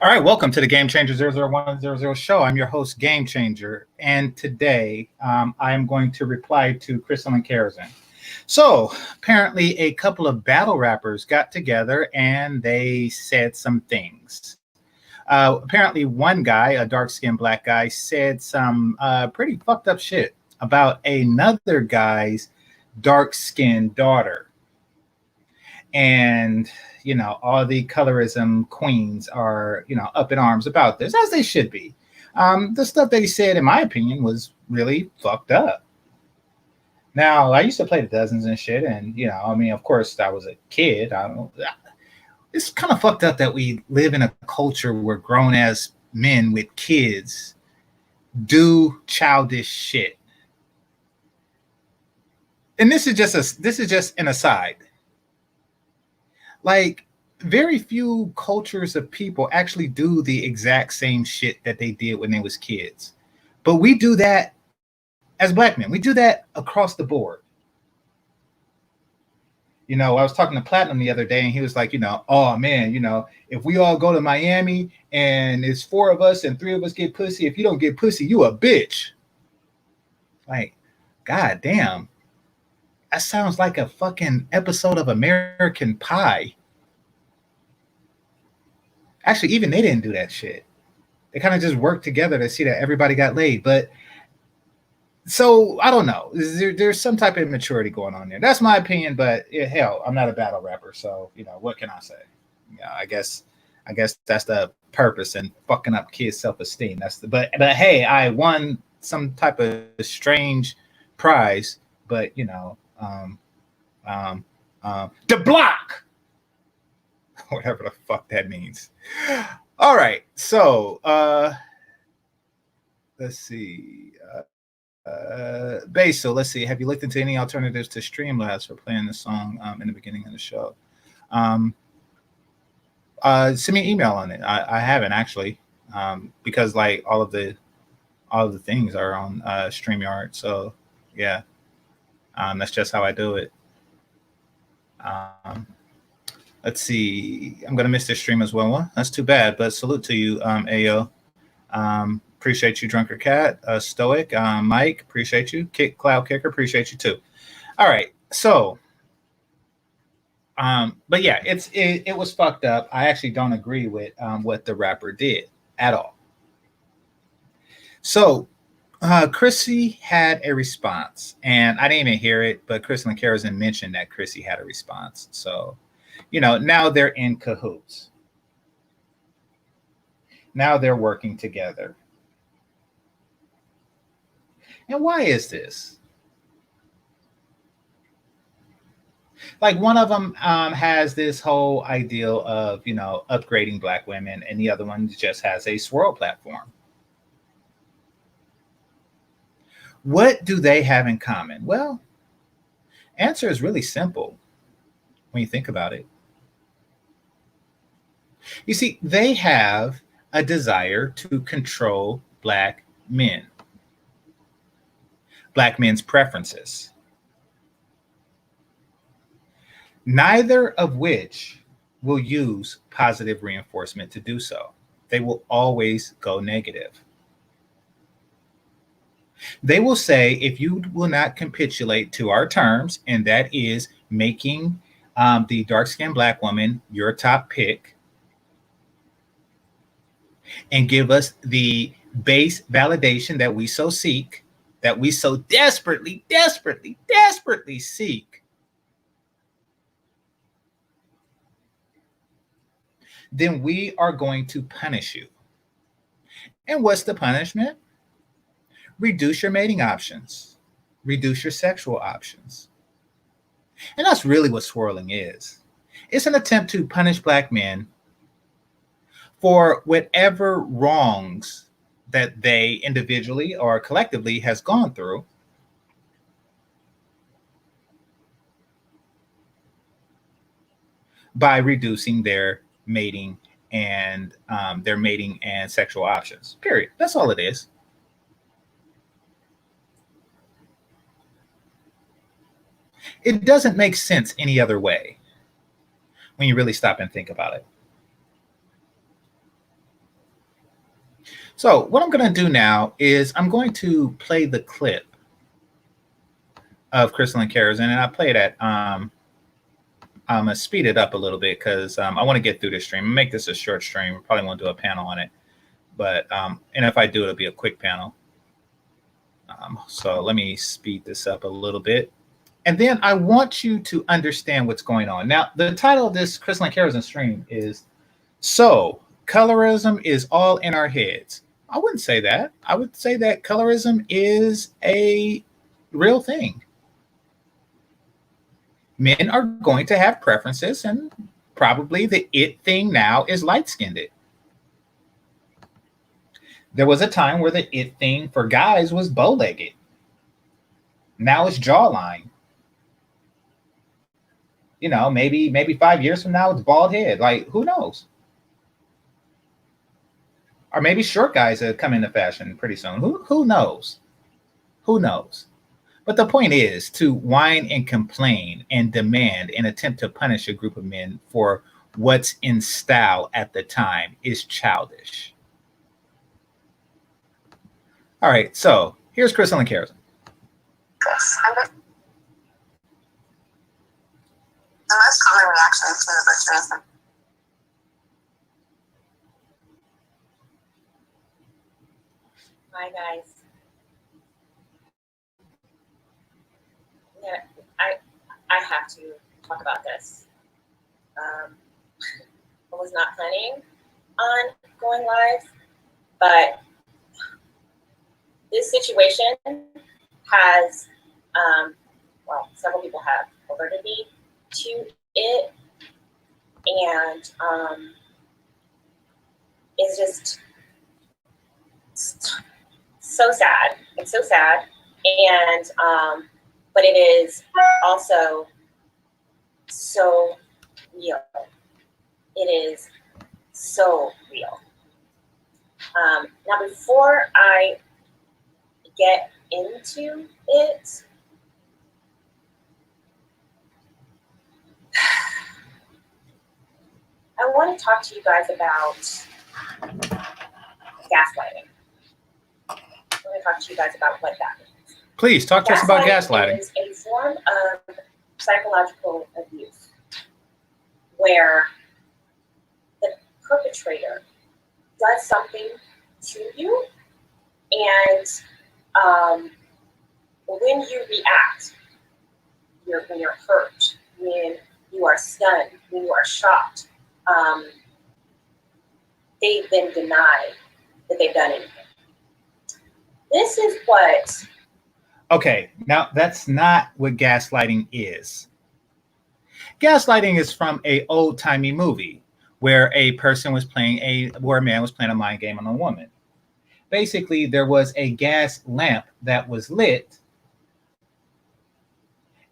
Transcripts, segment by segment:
All right, welcome to the Game Changer 00100 show. I'm your host, Game Changer, and today I am going to reply to Crystal and Colorism. So apparently a couple of battle rappers got together and they said some things. Apparently one guy, a dark-skinned black guy, said some pretty fucked up shit about another guy's dark-skinned daughter. And you know, all the colorism queens are, you know, up in arms about this, as they should be. The stuff that he said, in my opinion, was really fucked up. Now, I used to play the dozens and shit, and, you know, I mean, of course, I was a kid. It's kind of fucked up that we live in a culture where grown-ass men with kids do childish shit. And this is just an aside. Like, very few cultures of people actually do the exact same shit that they did when they was kids. But we do that as black men. We do that across the board. I was talking to Platinum the other day, and he was like, oh man, if we all go to Miami and it's four of us and three of us get pussy, if you don't get pussy, you a bitch. Like, god damn, that sounds like a fucking episode of American Pie. Actually, even they didn't do that shit. They kind of just worked together to see that everybody got laid. But so I don't know. There's some type of immaturity going on there. That's my opinion. But hell, I'm not a battle rapper, so what can I say? I guess that's the purpose in fucking up kids' self-esteem. But hey, I won some type of strange prize. But the block, whatever the fuck that means. All right, so let's see. Basil, let's see. Have you looked into any alternatives to Streamlabs for playing the song in the beginning of the show? Send me an email on it. I haven't actually, because like all of the things are on StreamYard. So yeah, that's just how I do it. Let's see. I'm gonna miss this stream as well. That's too bad, but salute to you, Ayo. Appreciate you, Drunker Cat, Stoic, Mike. Appreciate you, Cloud Kicker. Appreciate you too. All right, so, but yeah, it was fucked up. I actually don't agree with what the rapper did at all. So, Chrissy had a response, and I didn't even hear it, but Crystal and Karazin mentioned that Chrissy had a response. So, now they're in cahoots. Now they're working together. And why is this? Like, one of them has this whole ideal of, upgrading black women, and the other one just has a swirl platform. What do they have in common? Well, answer is really simple when you think about it. You see, they have a desire to control black men, black men's preferences, neither of which will use positive reinforcement to do so. They will always go negative. They will say, if you will not capitulate to our terms, and that is making the dark-skinned black woman your top pick, and give us the base validation that we so seek, that we so desperately, desperately, desperately seek, then we are going to punish you. And what's the punishment? Reduce your mating options, reduce your sexual options. And that's really what swirling is. It's an attempt to punish black men for whatever wrongs that they individually or collectively has gone through, by reducing their mating and sexual options. Period. That's all it is. It doesn't make sense any other way when you really stop and think about it. So what I'm going to do now is I'm going to play the clip of Crystal and Karazin, and I play that. I'm going to speed it up a little bit because I want to get through this stream. Make this a short stream. Probably won't do a panel on it, but and if I do, it'll be a quick panel. So let me speed this up a little bit. And then I want you to understand what's going on. Now, the title of this Crystal and Karazin stream is, So, Colorism is All in Our Heads. I wouldn't say that. I would say that colorism is a real thing. Men are going to have preferences, and probably the it thing now is light-skinned. There was a time where the it thing for guys was bow-legged. Now it's jawline. Maybe 5 years from now it's bald head. Like, who knows? Or maybe short guys are coming into fashion pretty soon. Who knows? Who knows? But the point is to whine and complain and demand and attempt to punish a group of men for what's in style at the time is childish. All right, so here's Crystal and Karen. The most common reaction to butcherism. Hi guys. Yeah, I have to talk about this. I was not planning on going live, but this situation has, several people have alerted me to it, and it's just so sad. It's so sad, and but it is also so real. It is so real. Now, before I get into it, I want to talk to you guys about gaslighting. I want to talk to you guys about what that means. Please talk to us about gaslighting. Is a form of psychological abuse where the perpetrator does something to you, and when you react, when you're hurt, when you are stunned, when you are shocked, they then deny that they've done anything. This is what... Okay, now that's not what gaslighting is. Gaslighting is from a old-timey movie where a man was playing a mind game on a woman. Basically, there was a gas lamp that was lit,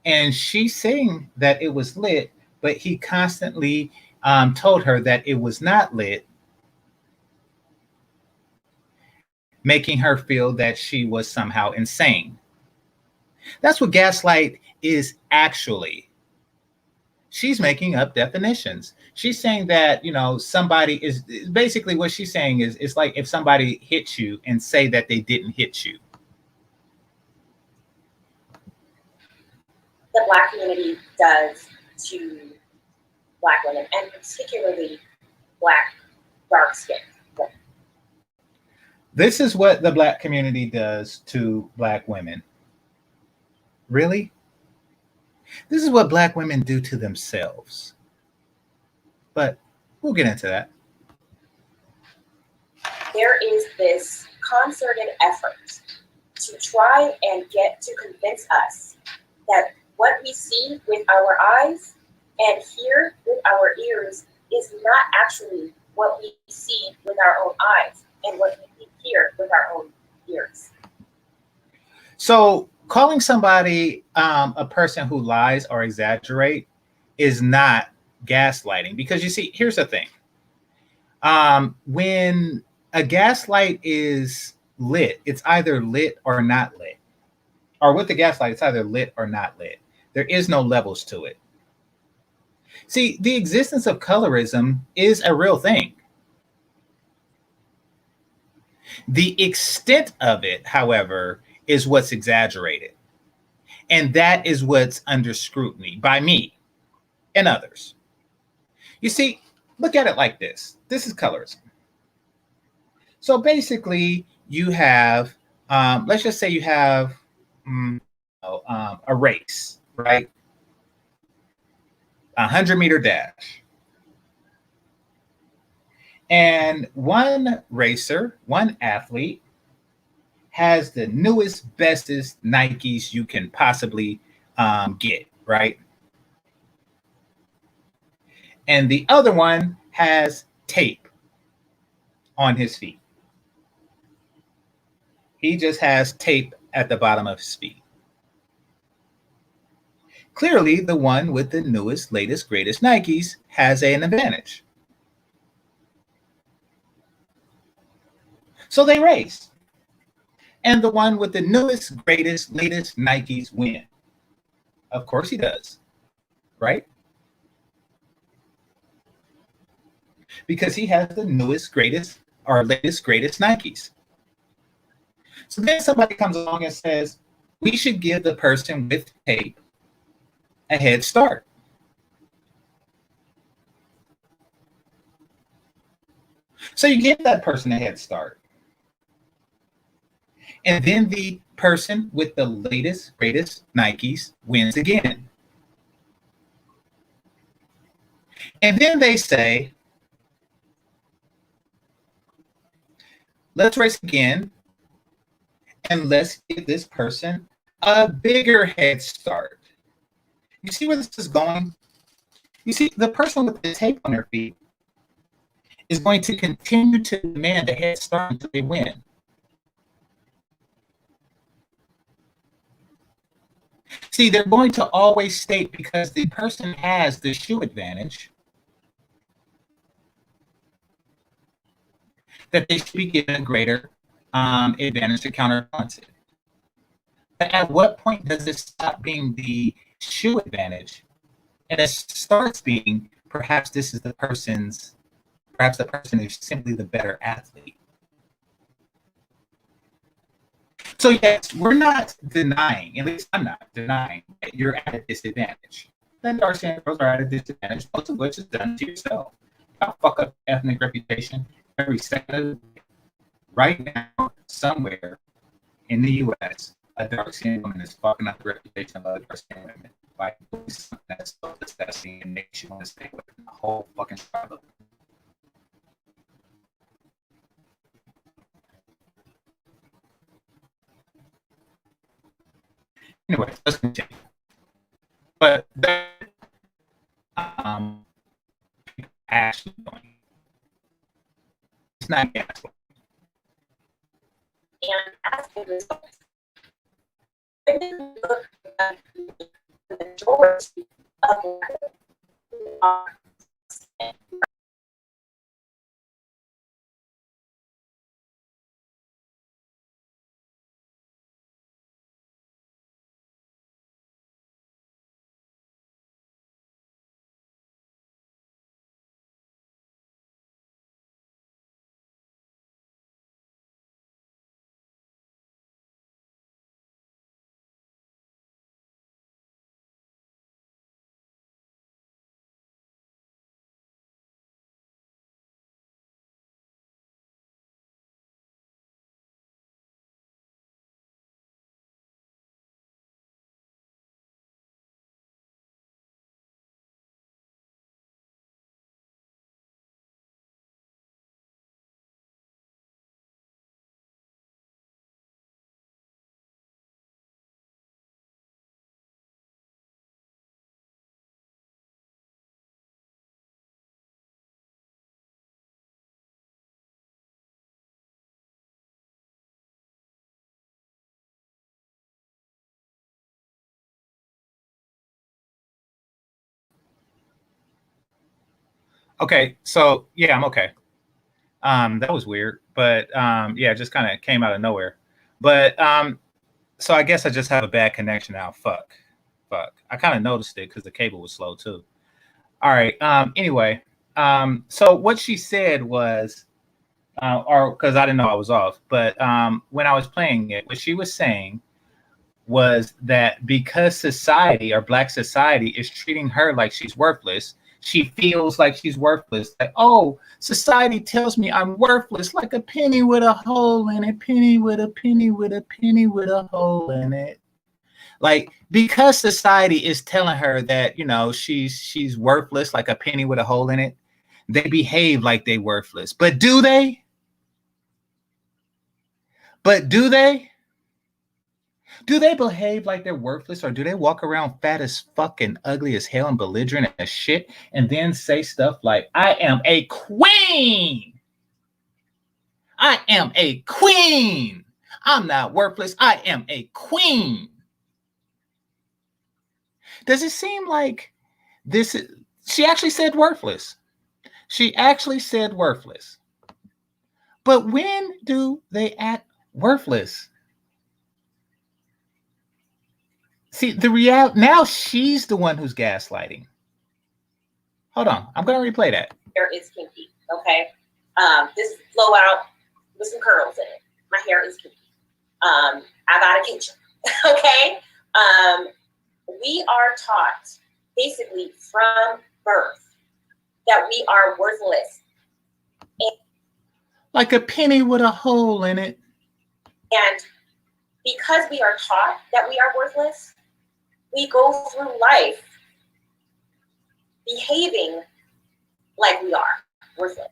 and she's saying that it was lit, but he constantly told her that it was not lit, making her feel that she was somehow insane. That's what gaslight is actually. She's making up definitions. She's saying that, somebody is basically what she's saying is it's like if somebody hits you and say that they didn't hit you. The Black community does to Black women, and particularly Black dark-skinned women. This is what the Black community does to Black women. Really? This is what Black women do to themselves. But we'll get into that. There is this concerted effort to try and get to convince us that what we see with our eyes and hear with our ears is not actually what we see with our own eyes and what we hear with our own ears. So calling somebody a person who lies or exaggerate is not gaslighting, because you see, here's the thing. When a gaslight is lit, it's either lit or not lit. Or with the gaslight, it's either lit or not lit. There is no levels to it. See, the existence of colorism is a real thing. The extent of it, however, is what's exaggerated. And that is what's under scrutiny by me and others. You see, look at it like this. This is colorism. So basically, you have, let's just say you have a race, right? 100-meter dash. And one racer, one athlete, has the newest, bestest Nikes you can possibly get, right? And the other one has tape on his feet. He just has tape at the bottom of his feet. Clearly, the one with the newest, latest, greatest Nikes has an advantage. So they race. And the one with the newest, greatest, latest Nikes win. Of course he does, right? Because he has the newest, greatest, or latest, greatest Nikes. So then somebody comes along and says, we should give the person with tape a head start. So you give that person a head start. And then the person with the latest, greatest Nikes wins again. And then they say, let's race again, and let's give this person a bigger head start. You see where this is going? You see, the person with the tape on their feet is going to continue to demand a head start until they win. See, they're going to always state because the person has the shoe advantage that they should be given a greater advantage to counterbalance it. But at what point does it stop being the shoe advantage and it starts being perhaps this is perhaps the person is simply the better athlete? So yes, we're not denying, at least I'm not denying, that you're at a disadvantage. Then Darcy and girls are at a disadvantage, most of which is done to yourself. Y'all fuck up ethnic reputation every second of the day. Right now, somewhere in the U.S., a dark-skinned woman is fucking up the reputation of other dark-skinned women by doing something that's so disgusting and makes you want to stay away from the whole fucking tribe of them. Anyway, let's continue. But that actually doing. It's not gaslighting. And as a result, women look at the majority of women who are Okay, so yeah, I'm okay. That was weird, but yeah, it just kind of came out of nowhere. But so I guess I just have a bad connection now. Fuck. I kind of noticed it because the cable was slow too. All right. Anyway, so what she said was, or because I didn't know I was off, but when I was playing it, what she was saying was that because society or Black society is treating her like she's worthless, she feels like she's worthless. Like, oh, society tells me I'm worthless, like a penny with a hole in it, penny with a penny with a penny with a hole in it. Like, because society is telling her that, you know, she's worthless, like a penny with a hole in it, they behave like they worthless. But do they? But do they? Do they behave like they're worthless, or do they walk around fat as fuck and ugly as hell and belligerent as shit and then say stuff like, I am a queen. I am a queen. I'm not worthless. I am a queen. Does it seem like this is, she actually said worthless. She actually said worthless. But when do they act worthless? See, the reality now she's the one who's gaslighting. Hold on, I'm gonna replay that. Hair is kinky, okay? This blowout with some curls in it. My hair is kinky. I got a kitchen, okay? We are taught basically from birth that we are worthless. Like a penny with a hole in it. And because we are taught that we are worthless, we go through life behaving like we are worthless.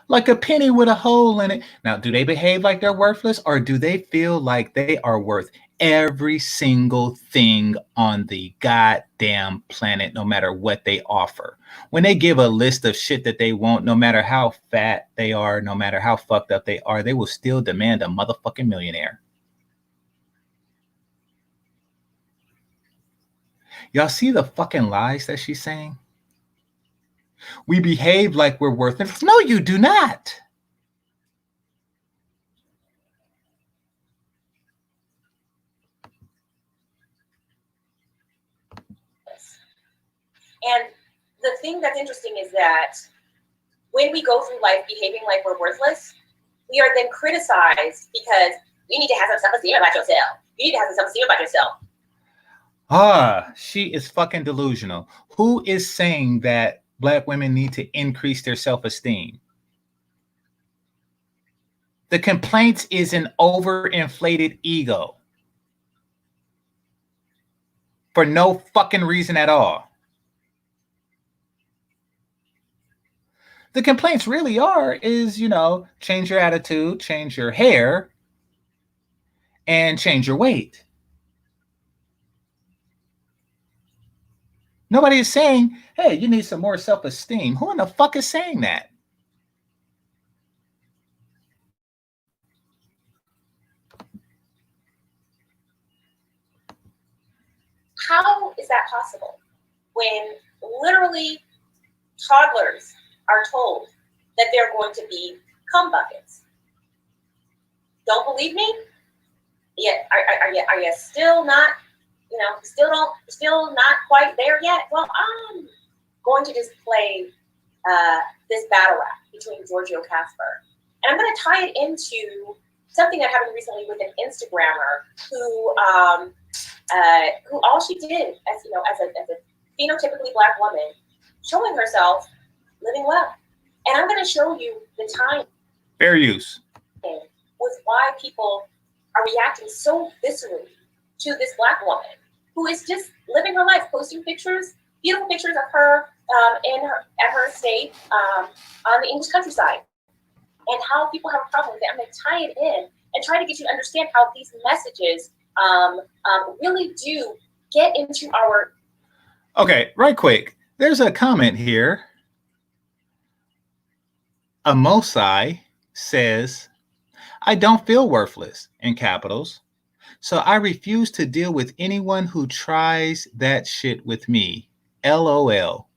Like a penny with a hole in it. Now, do they behave like they're worthless, or do they feel like they are worth every single thing on the goddamn planet, no matter what they offer? When they give a list of shit that they want, no matter how fat they are, no matter how fucked up they are, they will still demand a motherfucking millionaire. Y'all see the fucking lies that she's saying? We behave like we're worthless. No, you do not. And the thing that's interesting is that when we go through life behaving like we're worthless, we are then criticized because you need to have some self-esteem about yourself. You need to have some self-esteem about yourself. She is fucking delusional. Who is saying that Black women need to increase their self-esteem? The complaint is an overinflated ego. For no fucking reason at all. The complaints really are is, change your attitude, change your hair, and change your weight. Nobody is saying, hey, you need some more self-esteem. Who in the fuck is saying that? How is that possible when literally toddlers are told that they're going to be cum buckets? Don't believe me? Yeah, are you still not, still not quite there yet? Well, I'm going to just play this battle rap between Giorgio Casper, and I'm going to tie it into something that happened recently with an Instagrammer who all she did as a phenotypically Black woman, showing herself living well. And I'm going to show you the time. Fair use. With why people are reacting so viscerally to this Black woman who is just living her life, posting pictures, beautiful pictures of her at her estate on the English countryside, and how people have a problem with it. I'm going to tie it in and try to get you to understand how these messages really do get into our. Okay, right quick. There's a comment here. Amosai says, I don't feel worthless, in capitals, so I refuse to deal with anyone who tries that shit with me. LOL.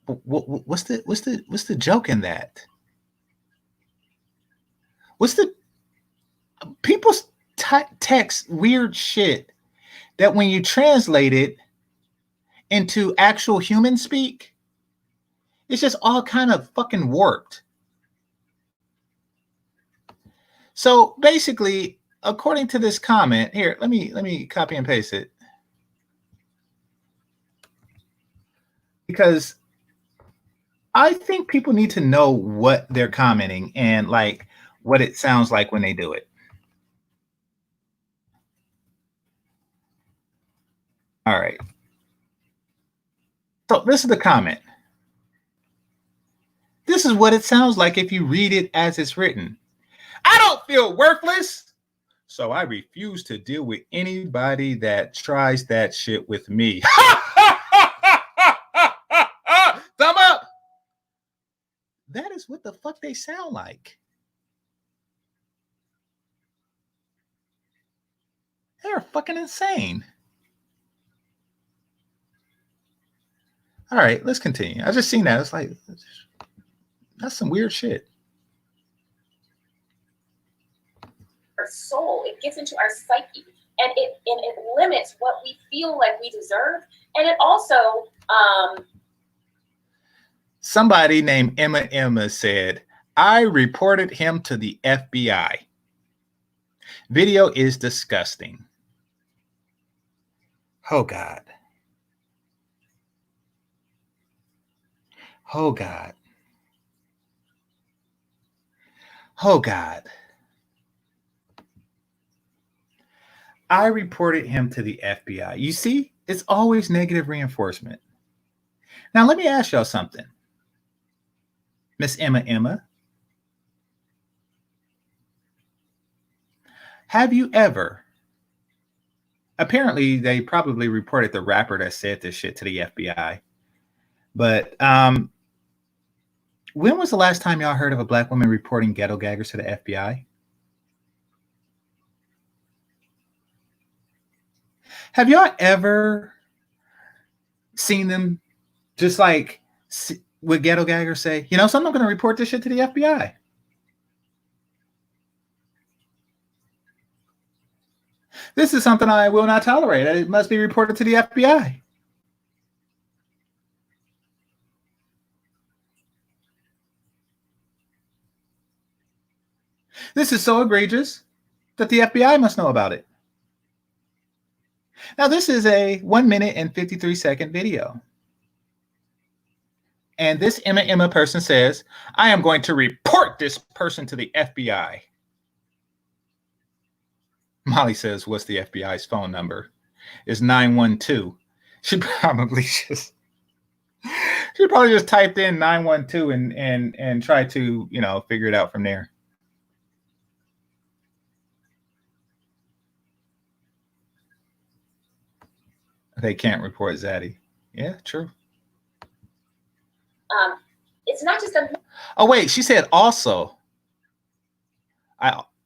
What's the joke in that? What's the people text weird shit that when you translate it into actual human speak, it's just all kind of fucking warped. So basically, according to this comment here, let me copy and paste it, because I think people need to know what they're commenting and like what it sounds like when they do it. All right. So this is the comment. This is what it sounds like if you read it as it's written. I don't feel worthless, so I refuse to deal with anybody that tries that shit with me. Thumb up. That is what the fuck they sound like. They're fucking insane. All right, let's continue. I just seen that. It's like, that's some weird shit. Our soul, it gets into our psyche, and it limits what we feel like we deserve, and it also Somebody named Emma said, I reported him to the FBI. Video is disgusting. Oh God. Oh God. Oh God. I reported him to the FBI. You see, it's always negative reinforcement. Now, let me ask y'all something. Miss Emma, have you ever, apparently they probably reported the rapper that said this shit to the FBI, but when was the last time y'all heard of a black woman reporting ghetto gaggers to the FBI? Have y'all ever seen them just like with ghetto gaggers say, you know, so I'm not going to report this shit to the FBI? This is something I will not tolerate. It must be reported to the FBI. This is so egregious that the FBI must know about it. Now, this is a 1 minute and 53-second video. And this Emma person says, I am going to report this person to the FBI. Molly says, what's the FBI's phone number? It's 912. She probably just typed in 912 and tried to, you know, figure it out from there. They can't report Zaddy. Yeah, true. It's not just oh wait, she said also.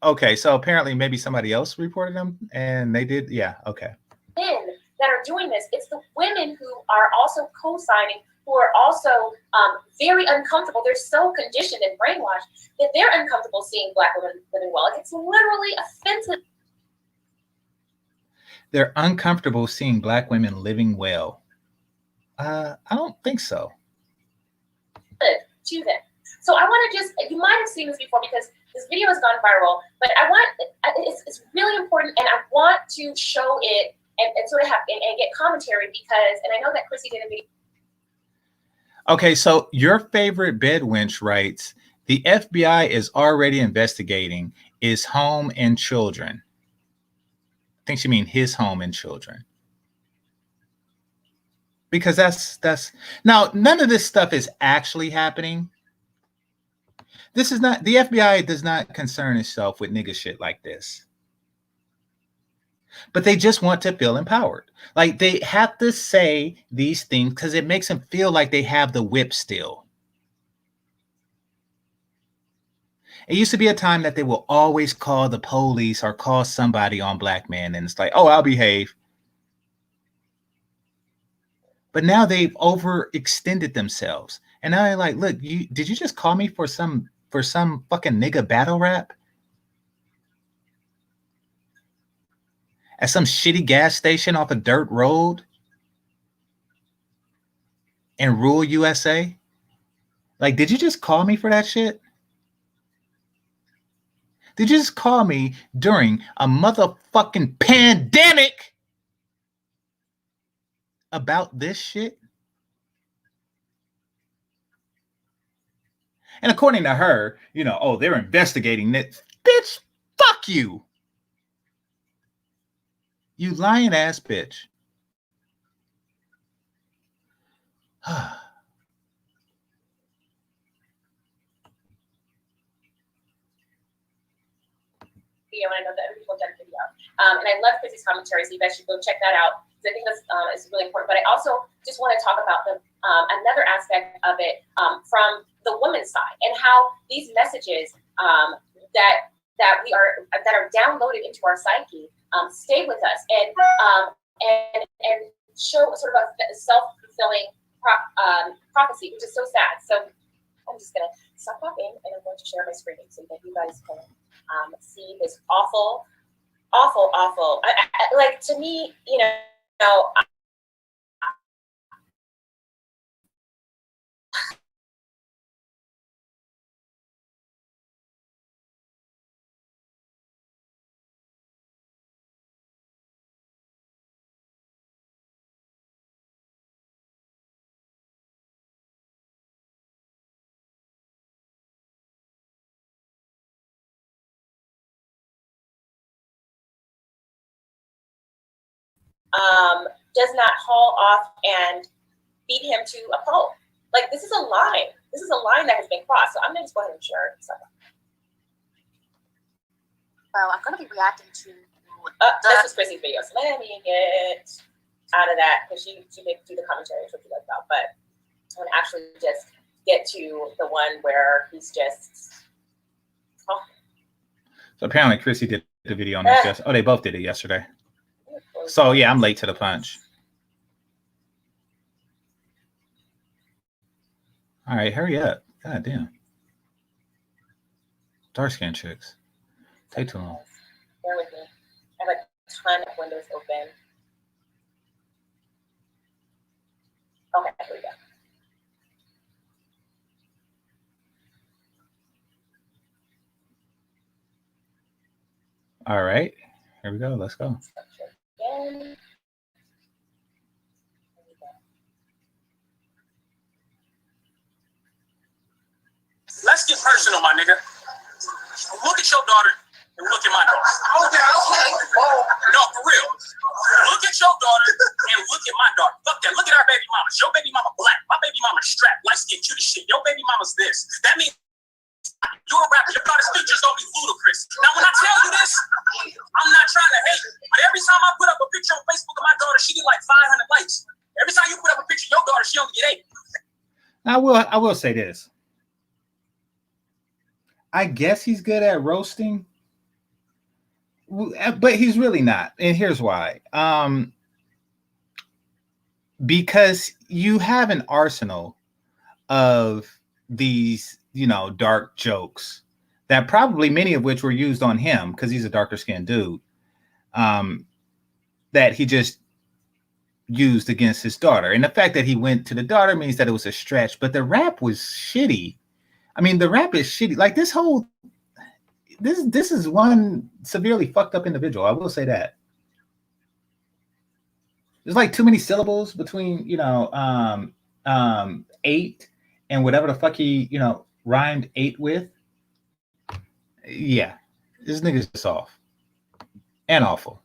Okay, so apparently maybe somebody else reported them and they did. Yeah, okay. Men that are doing this. It's the women who are also co-signing, who are also very uncomfortable. They're so conditioned and brainwashed that they're uncomfortable seeing black women living well. It's literally offensive. They're uncomfortable seeing black women living well. I don't think so. To them. So I want to just, you might have seen this before because this video has gone viral, but it's really important, and I want to show it and sort of have and get commentary because, and I know that Chrissy did a video. Okay, so your favorite bed wench writes, the FBI is already investigating his home and children. I think she means his home and children. Because that's now none of this stuff is actually happening. This is not, the FBI does not concern itself with nigga shit like this. But they just want to feel empowered. Like they have to say these things because it makes them feel like they have the whip still. It used to be a time that they will always call the police or call somebody on black men, and it's like, oh, I'll behave. But now they've overextended themselves. And now they're like, look, did you just call me for some fucking nigga battle rap? At some shitty gas station off a dirt road in rural USA? Like, did you just call me for that shit? Did you just call me during a motherfucking pandemic about this shit? And according to her, you know, oh, they're investigating this. Bitch, fuck you. You lying ass bitch. Video, and I know that other people have done a video. And I love Chrissy's commentary, so you guys should go check that out because I think that's is really important. But I also just want to talk about the another aspect of it from the woman's side and how these messages that are downloaded into our psyche stay with us and show sort of a self-fulfilling prophecy, which is so sad. So I'm just gonna stop talking and I'm going to share my screen so that you guys can see this awful. Like to me, you know, does not haul off and beat him to a pulp. Like this is a line. This is a line that has been crossed. So I'm gonna just go ahead and share it. Well, I'm going to be reacting to. This was Chrissy's video, so let me get out of that because she did do the commentary, which we left out. But I'm gonna actually just get to the one where he's just. Oh. So apparently, Chrissy did the video on this. Oh, they both did it yesterday. So yeah, I'm late to the punch. All right, hurry up. God damn. Dark skin chicks. Take too long. Bear with me. I have a ton of windows open. Okay, here we go. All right, here we go. Let's go. Again. Let's get personal, my nigga. Look at your daughter and look at my daughter. Okay. No, for real. Look at your daughter and look at my daughter. Fuck that. Look at our baby mamas. Your baby mama black. My baby mama strapped. Light skin, cute as shit. Your baby mama's this. That means you're a rapper. Your daughter's features don't be ludicrous. Now, when I tell you this, I'm not trying to hate, but every time I put up a picture on Facebook of my daughter, she get like 500 likes. Every time you put up a picture of your daughter, she only get 8. I will say this. I guess he's good at roasting, but he's really not. And here's why. Because you have an arsenal of these, dark jokes that probably many of which were used on him because he's a darker skinned dude, that he just used against his daughter. And the fact that he went to the daughter means that it was a stretch, but the rap was shitty. I mean, the rap is shitty. Like this is one severely fucked up individual. I will say that. There's like too many syllables between, 8 and whatever the fuck he, rhymed 8 with. Yeah, this nigga's just off and awful.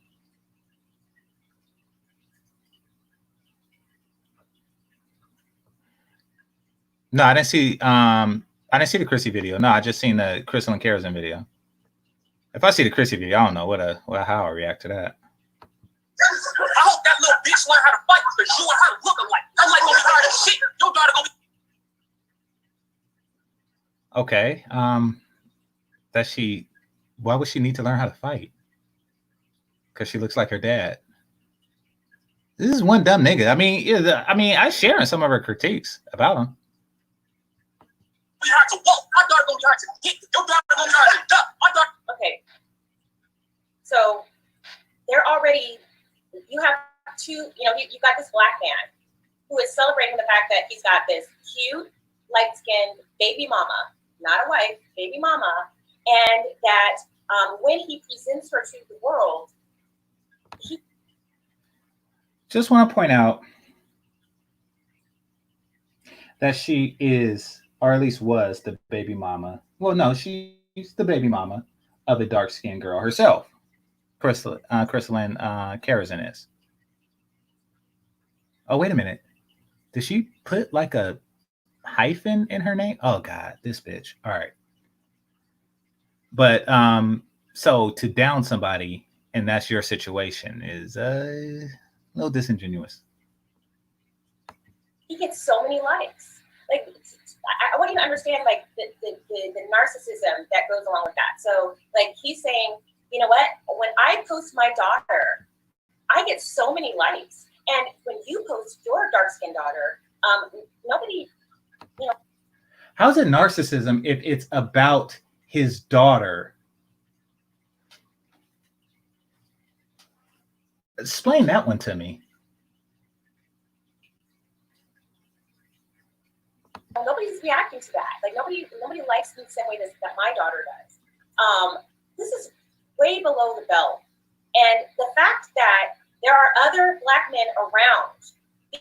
No, I didn't see the Chrissy video. No, I just seen the Crystal and Colorism video. If I see the Chrissy video, I don't know how I react to that. I hope that little bitch learn how to fight because you and her look alike. I'm like gonna be hard as shit. Your daughter gonna be. Okay. Why would she need to learn how to fight? Because she looks like her dad. This is one dumb nigga. I mean, I share in some of her critiques about him. You have to walk. My daughter gonna try to get. Your daughter gonna try to duck. My daughter. Okay. So they're already. You have two. You got this black man who is celebrating the fact that he's got this cute, light-skinned baby mama, not a wife, baby mama, and that when he presents her to the world, he. Just want to point out that she is, or at least was, the baby mama. Well, no, she's the baby mama of a dark-skinned girl herself. Crystalline Colorism is. Oh, wait a minute. Did she put like a hyphen in her name? Oh God, this bitch. All right. But so to down somebody and that's your situation is a little disingenuous. He gets so many likes. Like, I want you to understand, like, the narcissism that goes along with that. So, like, he's saying, you know what? When I post my daughter, I get so many likes. And when you post your dark-skinned daughter, Nobody, you know. How's it narcissism if it's about his daughter? Explain that one to me. Nobody's reacting to that. Like nobody likes me the same way that my daughter does. This is way below the belt. And the fact that there are other Black men around,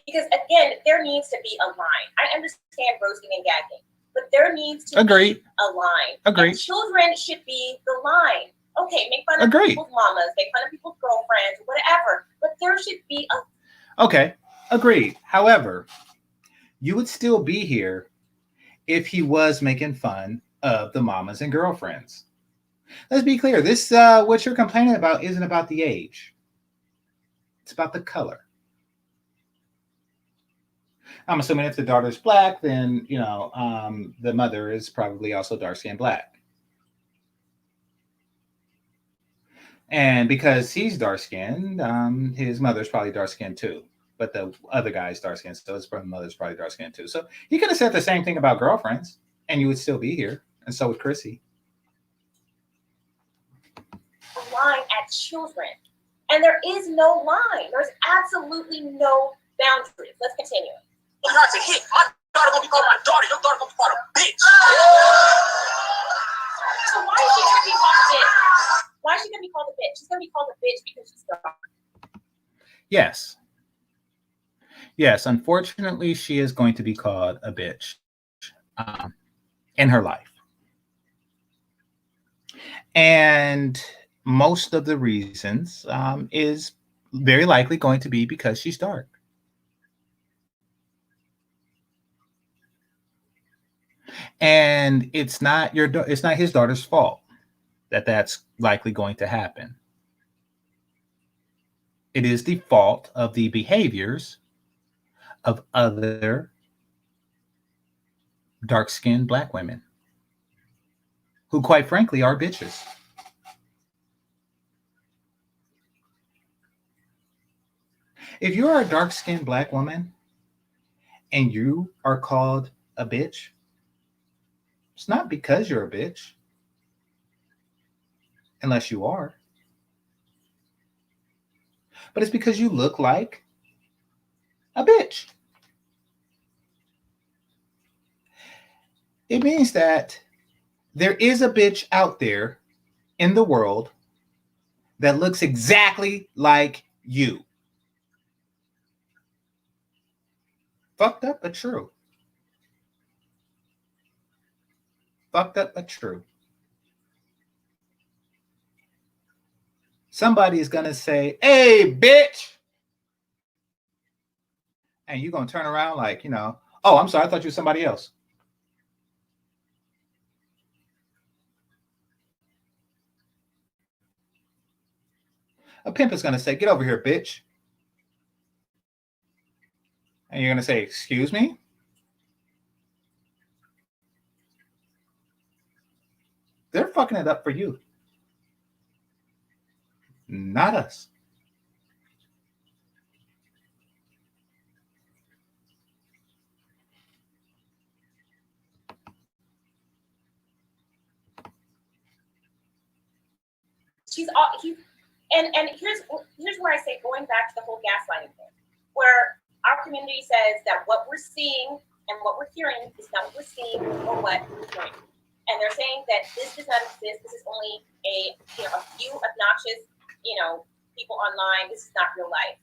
because again, there needs to be a line. I understand roasting and gagging, but there needs to be a line. Agreed. And children should be the line. Okay, make fun of people's mamas, make fun of people's girlfriends, whatever. But there should be a... Okay, agreed. However, you would still be here if he was making fun of the mamas and girlfriends. Let's be clear. This, what you're complaining about isn't about the age. It's about the color. I'm assuming if the daughter's Black, then, you know, the mother is probably also dark-skinned Black. And because he's dark-skinned, his mother's probably dark-skinned too. But the other guy's dark-skinned, so his mother's probably dark-skinned too. So he could have said the same thing about girlfriends, and you would still be here. And so would Chrissy. Line at children. And there is no line. There's absolutely no boundaries. Let's continue. You have to hit. My daughter gonna be called my daughter. Your daughter gonna be called a bitch. So why is she gonna be called a bitch? Why is she gonna be called a bitch? She's gonna be called a bitch because she's dark. Yes. Yes, unfortunately, she is going to be called a bitch in her life. And most of the reasons is very likely going to be because she's dark. And it's not his daughter's fault that that's likely going to happen. It is the fault of the behaviors of other dark-skinned Black women who, quite frankly, are bitches. If you are a dark-skinned Black woman and you are called a bitch, it's not because you're a bitch, unless you are, but it's because you look like a bitch. It means that there is a bitch out there in the world that looks exactly like you. Fucked up, but true. Fucked up, but true. Somebody is going to say, "Hey, bitch." And you're going to turn around like, you know, "Oh, I'm sorry. I thought you were somebody else." A pimp is going to say, "Get over here, bitch." And you're going to say, "Excuse me?" They're fucking it up for you, not us. And here's where I say, going back to the whole gaslighting thing, where our community says that what we're seeing and what we're hearing is not what we're seeing or what we're hearing. And they're saying that this does not exist. This is only a few obnoxious, people online. This is not real life.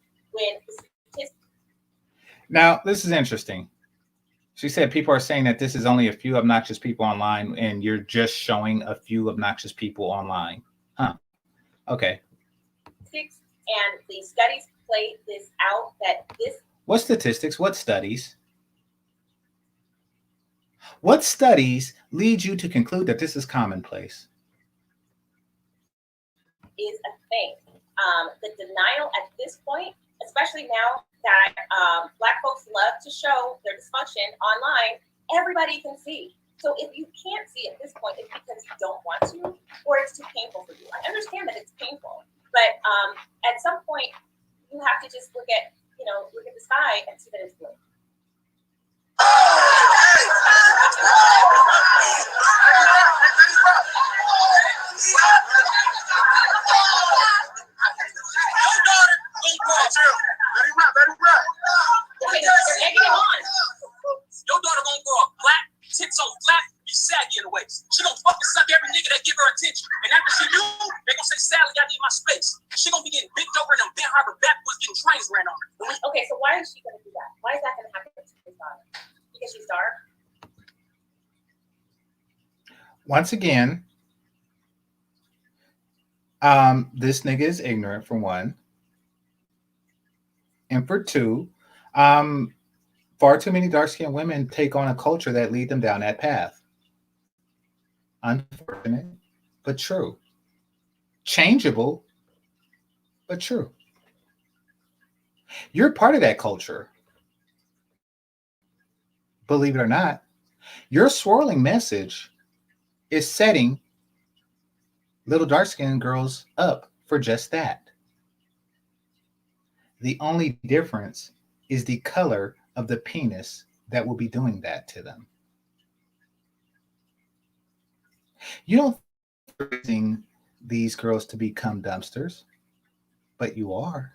Now, this is interesting. She said people are saying that this is only a few obnoxious people online, and you're just showing a few obnoxious people online. Huh. Okay. And the studies play this out that this... What statistics? What studies? What studies lead you to conclude that this is commonplace? Is a thing. The denial at this point, especially now that Black folks love to show their dysfunction online, everybody can see. So if you can't see at this point, it's because you don't want to, or it's too painful for you. I understand that it's painful, but at some point, you have to just look at the sky and see that it's blue. because she's dark? Once again, this nigga is ignorant for one. And for two, far too many dark-skinned women take on a culture that lead them down that path. Unfortunate, but true. Changeable, but true. You're part of that culture. Believe it or not, your swirling message is setting little dark-skinned girls up for just that. The only difference is the color of the penis that will be doing that to them. You don't raising these girls to become dumpsters, but you are.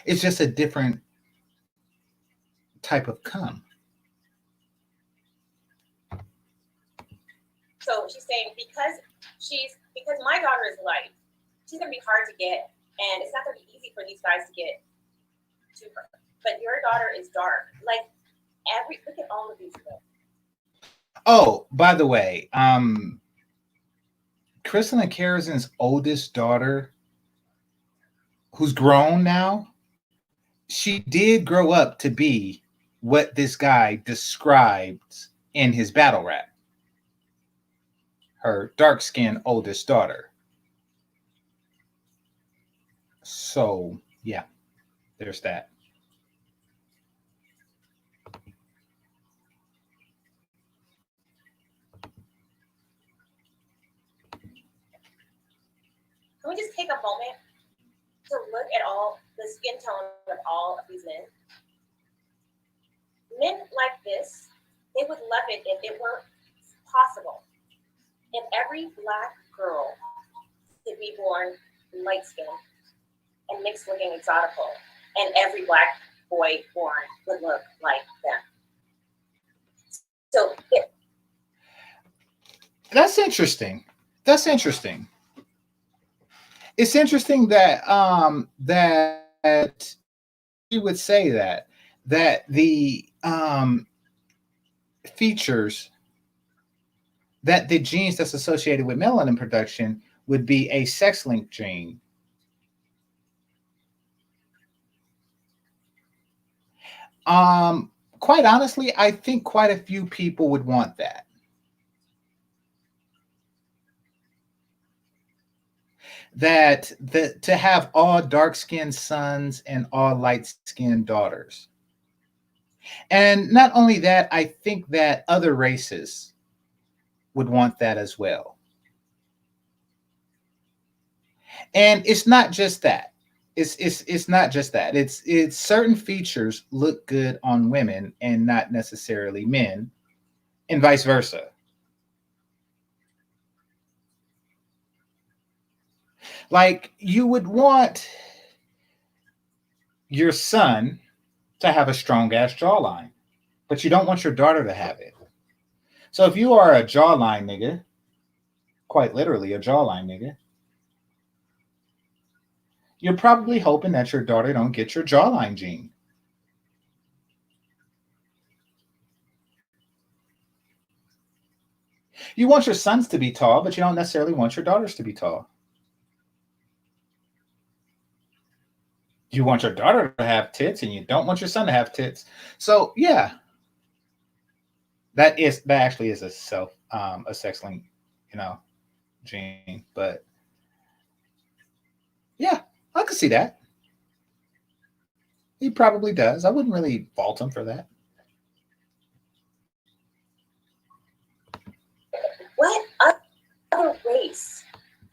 It's just a different type of cum. So she's saying because my daughter is light, she's gonna be hard to get, and it's not gonna be easy for these guys to get to her. But your daughter is dark. Like look at all of these girls. Oh, by the way, Crystal and Karazin's oldest daughter, who's grown now, she did grow up to be what this guy described in his battle rap. Her dark-skinned oldest daughter. So, yeah, there's that. Can we just take a moment to look at all the skin tone of all of these men? Men like this, they would love it if it were possible. If every black girl could be born light skinned and mixed looking exotical, and every black boy born would look like them. So that's interesting. That's interesting. It's interesting that that you would say that the features that the genes that's associated with melanin production would be a sex-linked gene. Quite honestly, I think quite a few people would want that. That to have all dark-skinned sons and all light-skinned daughters. And not only that, I think that other races would want that as well. And it's not just that. It's not just that. It's certain features look good on women and not necessarily men, and vice versa. Like, you would want your son to have a strong ass jawline, but you don't want your daughter to have it. So if you are a jawline nigga, quite literally a jawline nigga, you're probably hoping that your daughter don't get your jawline gene. You want your sons to be tall, but you don't necessarily want your daughters to be tall. You want your daughter to have tits, and you don't want your son to have tits. So yeah, that actually is a sex link, gene. But yeah, I could see that. He probably does. I wouldn't really fault him for that. what other race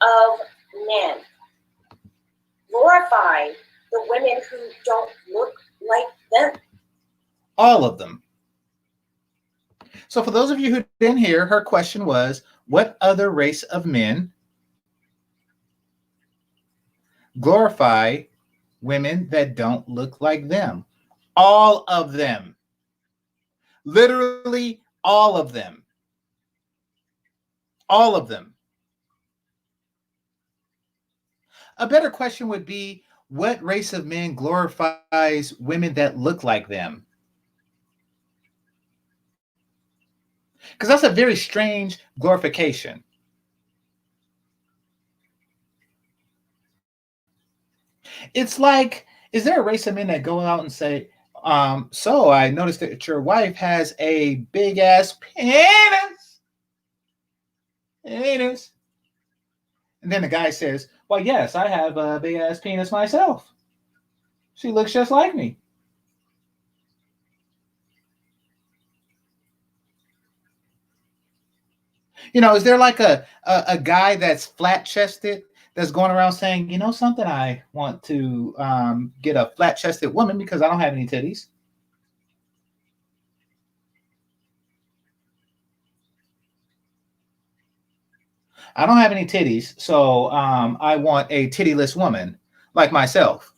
of men glorify the women who don't look like them? All of them. So for those of you who didn't hear, her question was, what other race of men glorify women that don't look like them? All of them. Literally all of them. All of them. A better question would be, What race of men glorifies women that look like them? Because that's a very strange glorification. It's like, is there a race of men that go out and say, so I noticed that your wife has a big ass penis? Penis. And then the guy says, well, yes, I have a big ass penis myself. She looks just like me. You know, is there like a guy that's flat chested that's going around saying, you know, something, I want to get a flat chested woman because I don't have any titties? I don't have any titties, so I want a tittyless woman like myself.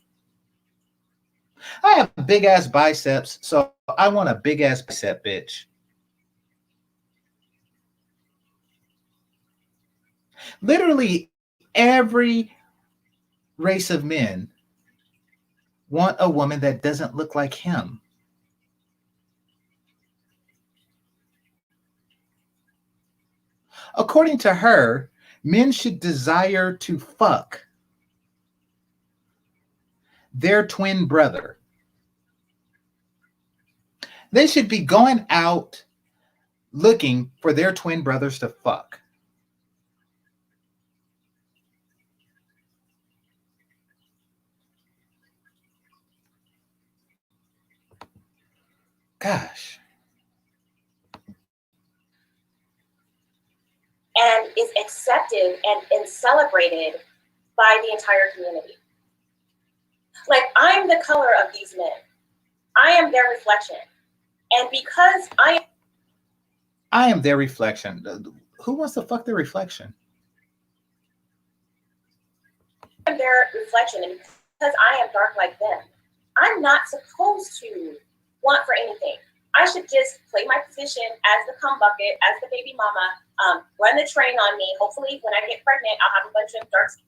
I have big ass biceps, so I want a big ass bicep bitch. Literally every race of men want a woman that doesn't look like him. According to her, men should desire to fuck their twin brother. They should be going out looking for their twin brothers to fuck. Gosh. And is accepted and celebrated by the entire community. Like, I'm the color of these men. I am their reflection. And because I am their reflection. Who wants to fuck their reflection? I am their reflection, and because I am dark like them, I'm not supposed to want for anything. I should just play my position as the cum bucket, as the baby mama, run the train on me. Hopefully, when I get pregnant, I'll have a bunch of dark skin.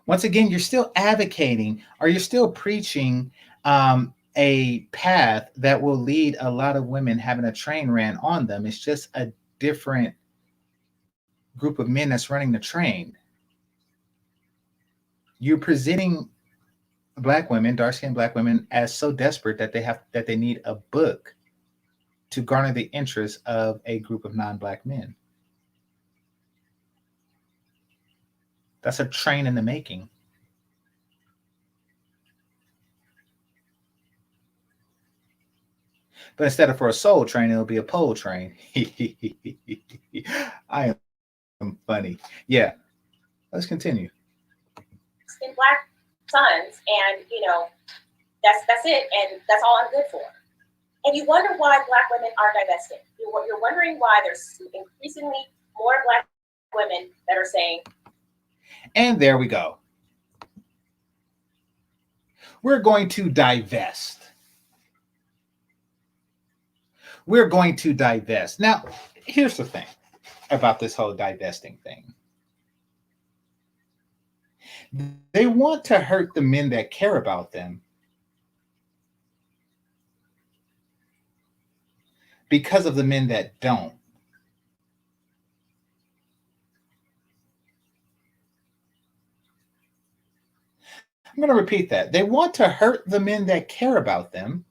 Once again, you're still advocating, or you're still preaching a path that will lead a lot of women having a train ran on them. It's just a different group of men that's running the train. You're presenting Black women, dark-skinned Black women, as so desperate that they need a book to garner the interest of a group of non-Black men. That's a train in the making. But instead of for a soul train, it'll be a pole train. I am funny. Yeah. Let's continue. In Black sons, and that's it, and that's all I'm good for. And you wonder why Black women are divested. You're wondering why there's increasingly more Black women that are saying, and there we go. We're going to divest. We're going to divest. Now, here's the thing about this whole divesting thing. They want to hurt the men that care about them because of the men that don't. I'm going to repeat that. They want to hurt the men that care about them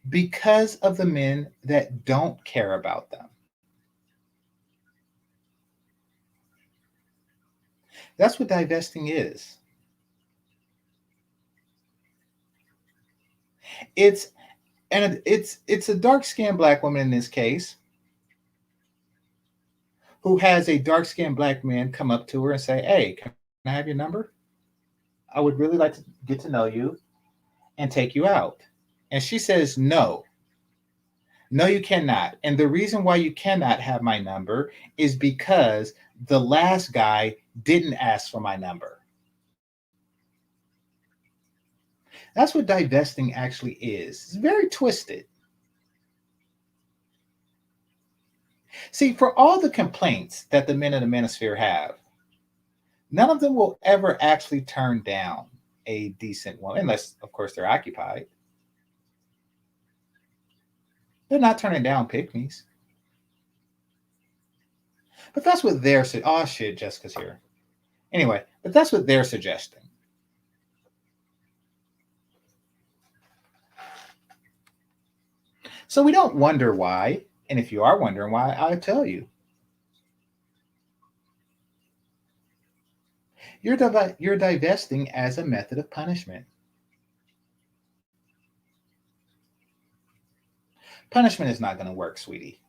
because of the men that don't care about them. That's what divesting is. It's a dark-skinned Black woman in this case who has a dark-skinned Black man come up to her and say, hey, can I have your number? I would really like to get to know you and take you out. And she says, no, you cannot. And the reason why you cannot have my number is because the last guy didn't ask for my number. That's what divesting actually is. It's very twisted. See, for all the complaints that the men of the manosphere have None of them will ever actually turn down a decent woman, unless, of course, they're occupied. They're not turning down pygmies. But that's what they're oh shit, Jessica's here. Anyway, but that's what they're suggesting. So we don't wonder why, and if you are wondering why, I'll tell you. You're divesting as a method of punishment. Punishment is not going to work, sweetie.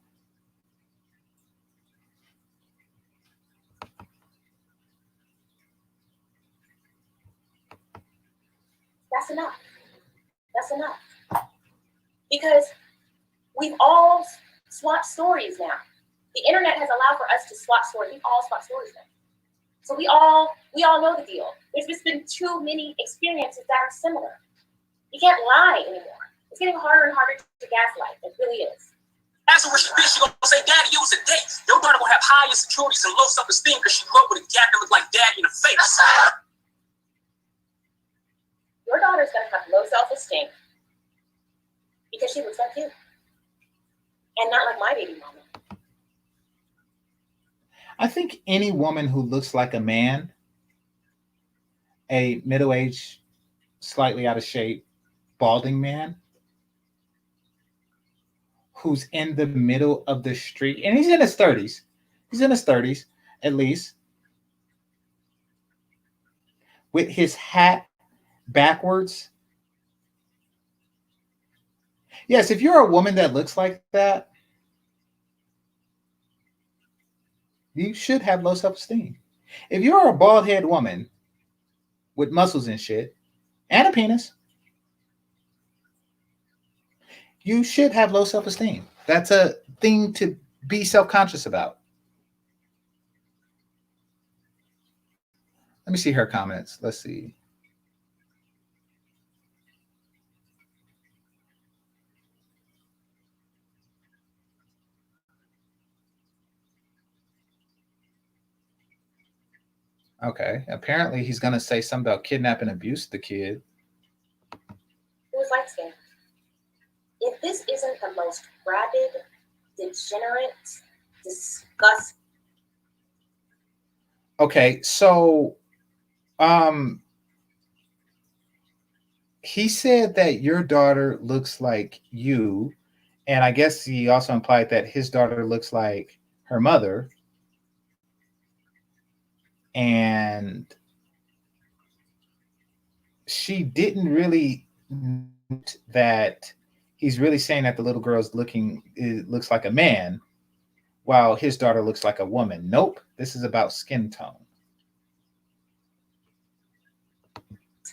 That's enough. That's enough. Because we've all swapped stories now. The internet has allowed for us to swap stories. We've all swapped stories now. So we all know the deal. There's just been too many experiences that are similar. You can't lie anymore. It's getting harder and harder to gaslight. It really is. Ask her where she been, she gonna say, Daddy, it was a date. Your daughter gonna have high insecurities and low self-esteem because she grew up with a gap that looked like Daddy in the face. Your daughter's gonna have low self-esteem because she looks like you. And not like my baby mama. I think any woman who looks like a man, a middle-aged, slightly out of shape, balding man, who's in the middle of the street, and he's in his 30s. He's in his 30s, at least, with his hat backwards. Yes, if you're a woman that looks like that, you should have low self-esteem. If you're a bald-headed woman with muscles and shit, and a penis, you should have low self-esteem. That's a thing to be self-conscious about. Let me see her comments. Let's see. Okay, apparently he's going to say something about kidnap and abuse the kid. Who's light skinned? If this isn't the most rabid, degenerate, disgusting. Okay, so he said that your daughter looks like you, and I guess he also implied that his daughter looks like her mother. And she didn't really note that he's really saying that the little girl's looks like a man, while his daughter looks like a woman. Nope, this is about skin tone.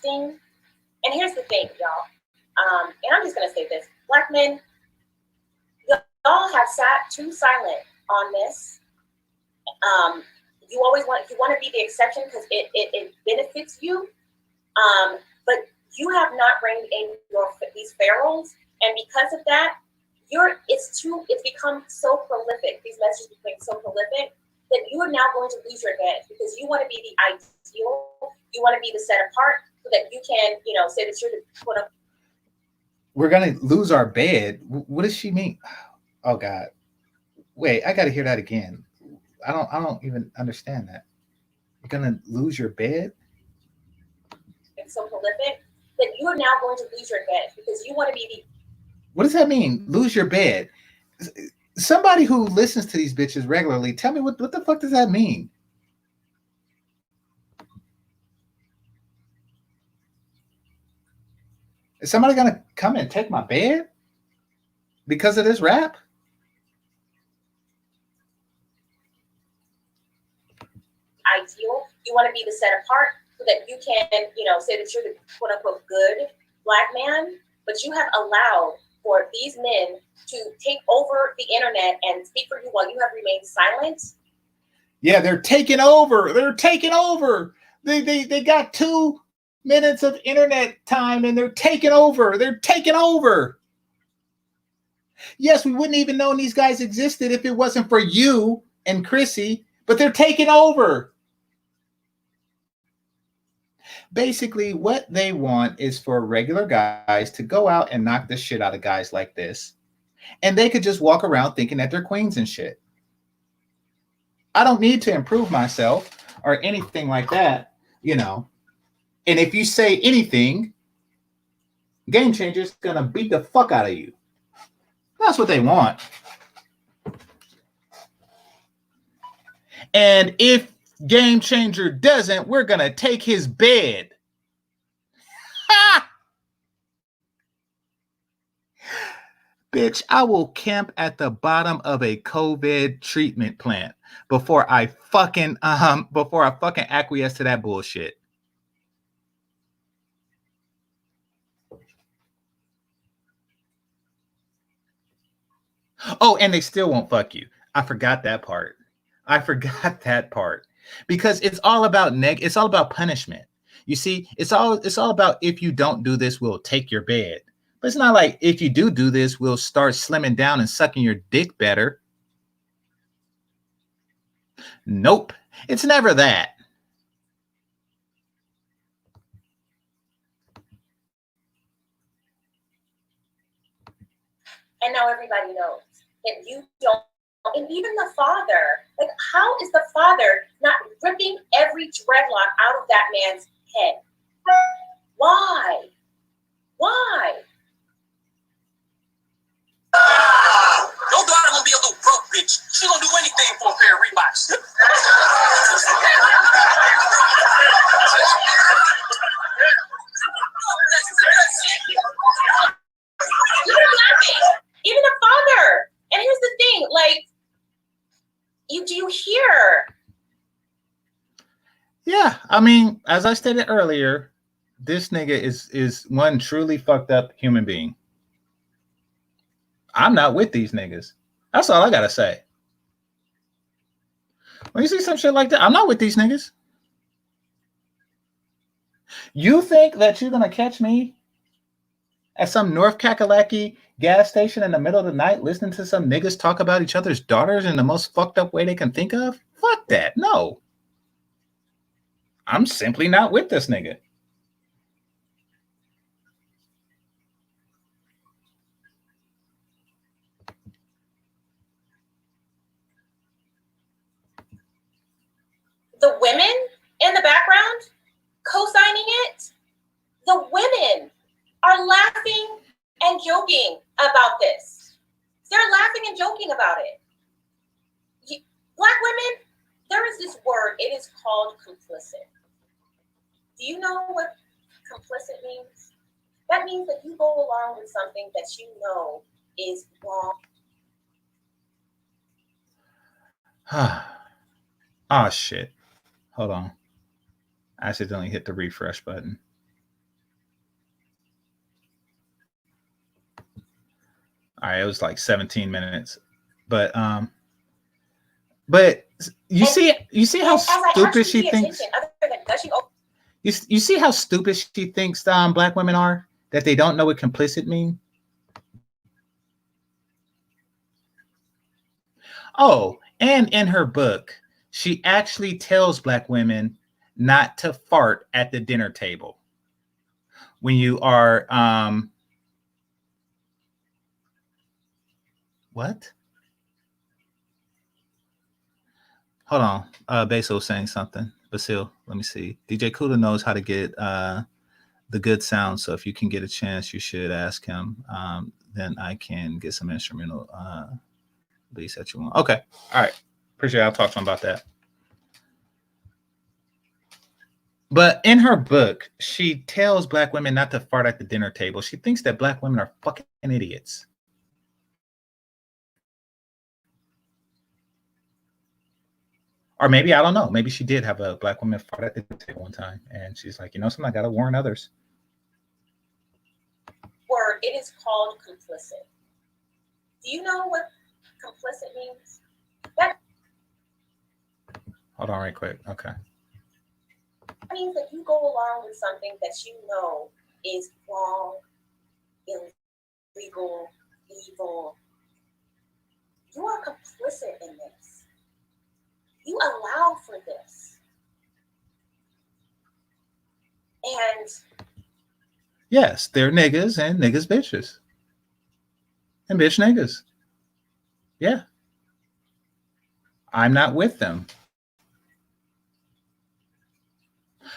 And here's the thing, y'all. And I'm just gonna say this: Black men, y'all have sat too silent on this. You want to be the exception because it benefits you. But you have not reined in these pharaohs, and because of that, it's become so prolific. These messages become so prolific that you are now going to lose your head because you want to be the ideal. You want to be the set apart so that you can, say that you're the quote. We're gonna lose our bed. What does she mean? Oh God! Wait, I got to hear that again. I don't even understand that. You're gonna lose your bed? It's so prolific that you are now going to lose your bed because you want to be the. What does that mean? Lose your bed? Somebody who listens to these bitches regularly, tell me what the fuck does that mean? Is somebody gonna come and take my bed because of this rap? Ideal. You want to be the set apart so that you can, say that you're the quote unquote good Black man, but you have allowed for these men to take over the internet and speak for you while you have remained silent. Yeah, they're taking over. They're taking over. They got 2 minutes of internet time and they're taking over. They're taking over. Yes, we wouldn't even know these guys existed if it wasn't for you and Chrissy, but they're taking over. Basically, what they want is for regular guys to go out and knock the shit out of guys like this, and they could just walk around thinking that they're queens and shit. I don't need to improve myself or anything like that, you know. And if you say anything, Game Changer's gonna beat the fuck out of you. That's what they want. And if Game Changer doesn't, we're gonna take his bed. Ha! Bitch, I will camp at the bottom of a COVID treatment plant before I fucking acquiesce to that bullshit. Oh, and they still won't fuck you. I forgot that part. Because it's all about it's all about punishment. You see, it's all about, if you don't do this, we'll take your bed. But it's not like, if you do this, we'll start slimming down and sucking your dick better. Nope. It's never that. And now everybody knows that you don't, and even the father, like, how is the father not ripping every dreadlock out of that man's head? Why? Why? Your daughter gonna be a little broke bitch. She gonna do anything for a pair of Reeboks. You're laughing. Even the father. And here's the thing, like, do you hear? Yeah, I mean, as I stated earlier, this nigga is one truly fucked up human being. I'm not with these niggas. That's all I gotta say. When you see some shit like that, I'm not with these niggas. You think that you're gonna catch me at some North Kakalaki gas station in the middle of the night listening to some niggas talk about each other's daughters in the most fucked up way they can think of? Fuck that. No. I'm simply not with this nigga. The women in the background co-signing it, the women are laughing and joking about this. They're laughing and joking about it. Black women, there is this word, it is called complicit. Do you know what complicit means? That means that you go along with something that you know is wrong. Oh, shit. Hold on. I accidentally hit the refresh button. All right, it was like 17 minutes. But you see how stupid she thinks. You see how stupid she thinks black women are, that they don't know what complicit means. Oh, and in her book, she actually tells black women not to fart at the dinner table when you are what? Hold on. Basil's saying something. Basil, let me see. DJ Kuda knows how to get the good sound. So if you can get a chance, you should ask him. Then I can get some instrumental beats that you want. Okay. All right. Appreciate it. I'll talk to him about that. But in her book, she tells black women not to fart at the dinner table. She thinks that black women are fucking idiots. Or maybe, I don't know. Maybe she did have a black woman fart at the dinner table one time. And she's like, you know something, I got to warn others. Word, it is called complicit. Do you know what complicit means? Hold on right quick. Okay. That means that you go along with something that you know is wrong, illegal, evil. You are complicit in this. You allow for this. And yes, they're niggas and niggas bitches. And bitch niggas. Yeah. I'm not with them.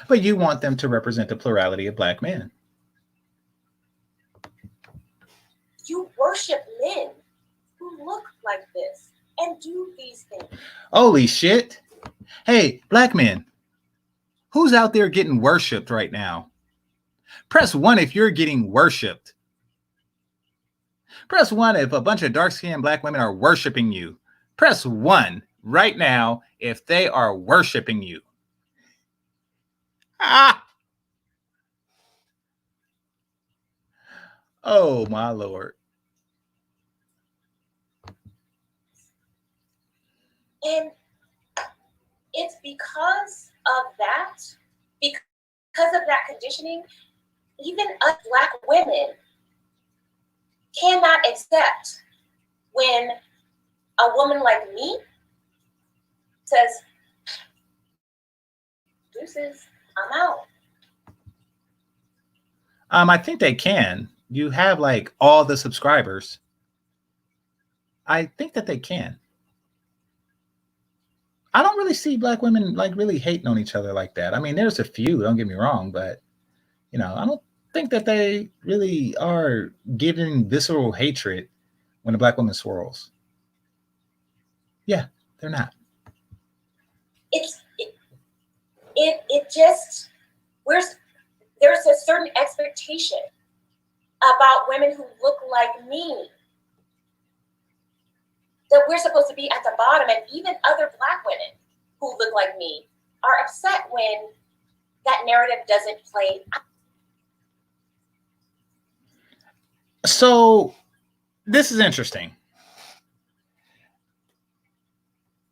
But you want them to represent the plurality of black men. you worship men who look like this and do these things. Holy shit. Hey, black men, who's out there getting worshipped right now? Press 1 if you're getting worshipped. Press 1 if a bunch of dark-skinned black women are worshiping you. Press 1 right now if they are worshiping you. Ah! Oh, my Lord. And it's because of that, because of that conditioning, even us black women cannot accept when a woman like me says, deuces, I'm out. I think they can. You have like all the subscribers. I think that they can. I don't really see black women like really hating on each other like that. I mean, there's a few, don't get me wrong, but you know, I don't think that they really are giving visceral hatred when a black woman swirls. Yeah, they're not. It just there's a certain expectation about women who look like me that we're supposed to be at the bottom, and even other black women who look like me are upset when that narrative doesn't play out. So this is interesting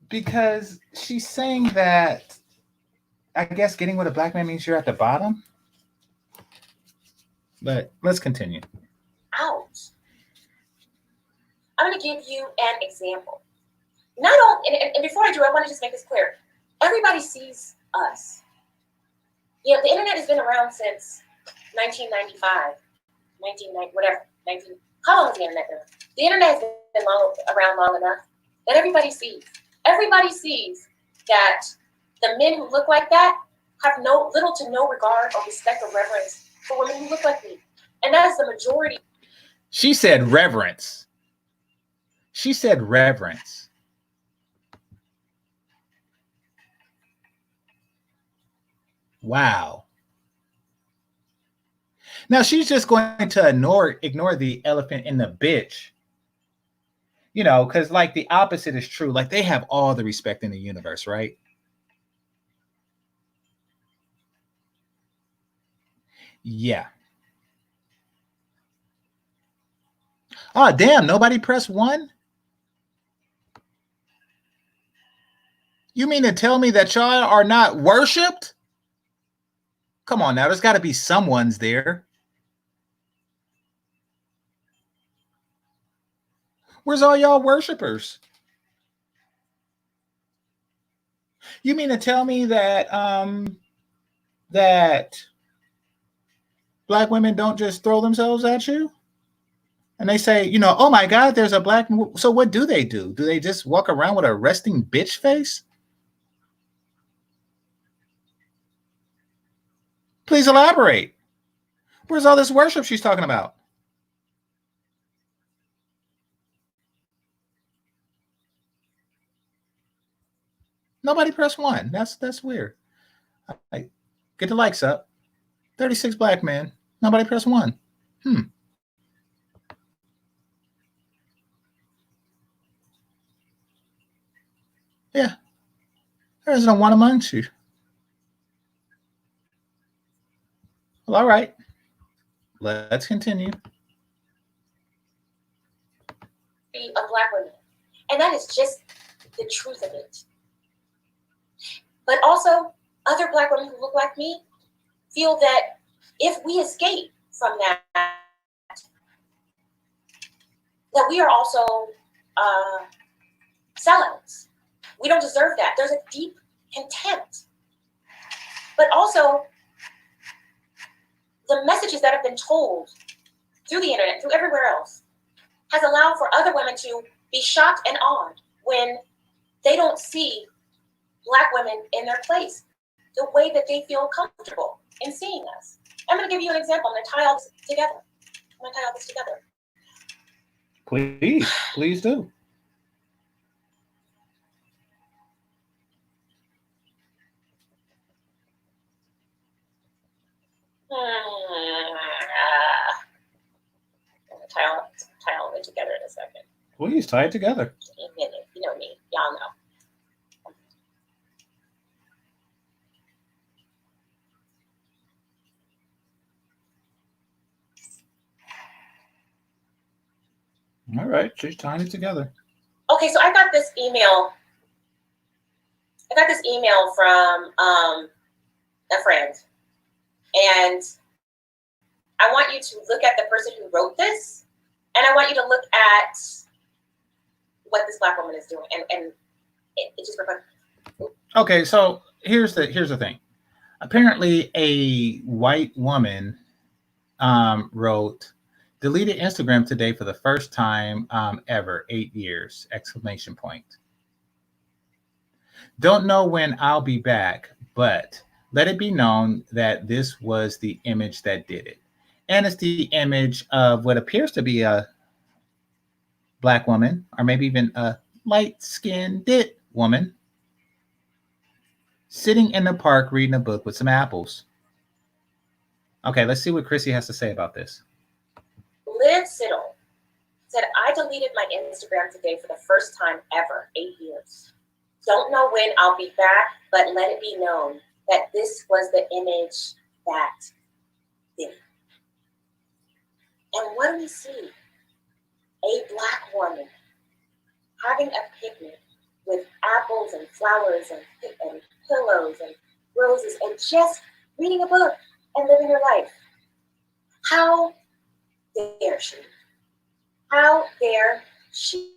because she's saying that I guess getting with a black man means you're at the bottom. But let's continue. Out. I'm going to give you an example. Not only, and before I do, I want to just make this clear. Everybody sees us. You know, the internet has been around since 1995, 1990, whatever. How long has the internet been around? The internet has been around long enough that everybody sees. Everybody sees that the men who look like that have little to no regard or respect or reverence for women who look like me. And that is the majority. She said reverence. She said reverence. Wow. Now she's just going to ignore the elephant in the bitch. You know, because like the opposite is true. Like they have all the respect in the universe, right? Yeah. Oh, damn. Nobody pressed 1? You mean to tell me that y'all are not worshipped? Come on now. There's got to be someone's there. Where's all y'all worshipers? You mean to tell me that that black women don't just throw themselves at you? And they say, you know, oh my God, there's a black. So what do? Do they just walk around with a resting bitch face? Please elaborate. Where's all this worship she's talking about? Nobody press 1. That's weird. Get the likes up. 36 black men. Nobody press 1. Yeah. There's no one amongst you. Well, all right. Let's continue. Of black women. And that is just the truth of it. But also, other black women who look like me feel that if we escape from that we are also sellouts. We don't deserve that. There's a deep contempt. But also, the messages that have been told through the internet, through everywhere else, has allowed for other women to be shocked and awed when they don't see Black women in their place, the way that they feel comfortable in seeing us. I'm going to give you an example. I'm going to tie all this together. Please do. Tie all of it together in a second. Please tie it together. In a minute. You know me. Y'all know. All right, she's tying it together. Okay, so I got this email from a friend, and I want you to look at the person who wrote this, and I want you to look at what this Black woman is doing, and it just Okay, so here's the thing. Apparently, a white woman wrote, "Deleted Instagram today for the first time ever, 8 years!" Exclamation point. Don't know when I'll be back, but let it be known that this was the image that did it. And it's the image of what appears to be a Black woman, or maybe even a light-skinned woman, sitting in the park reading a book with some apples. Okay, let's see what Chrissy has to say about this. Liv Siddle said, I deleted my Instagram today for the first time ever, 8 years. Don't know when I'll be back, but let it be known that this was the image that did it. And what do we see? A Black woman having a picnic with apples and flowers and pillows and roses and just reading a book and living her life. How dare she? How dare she?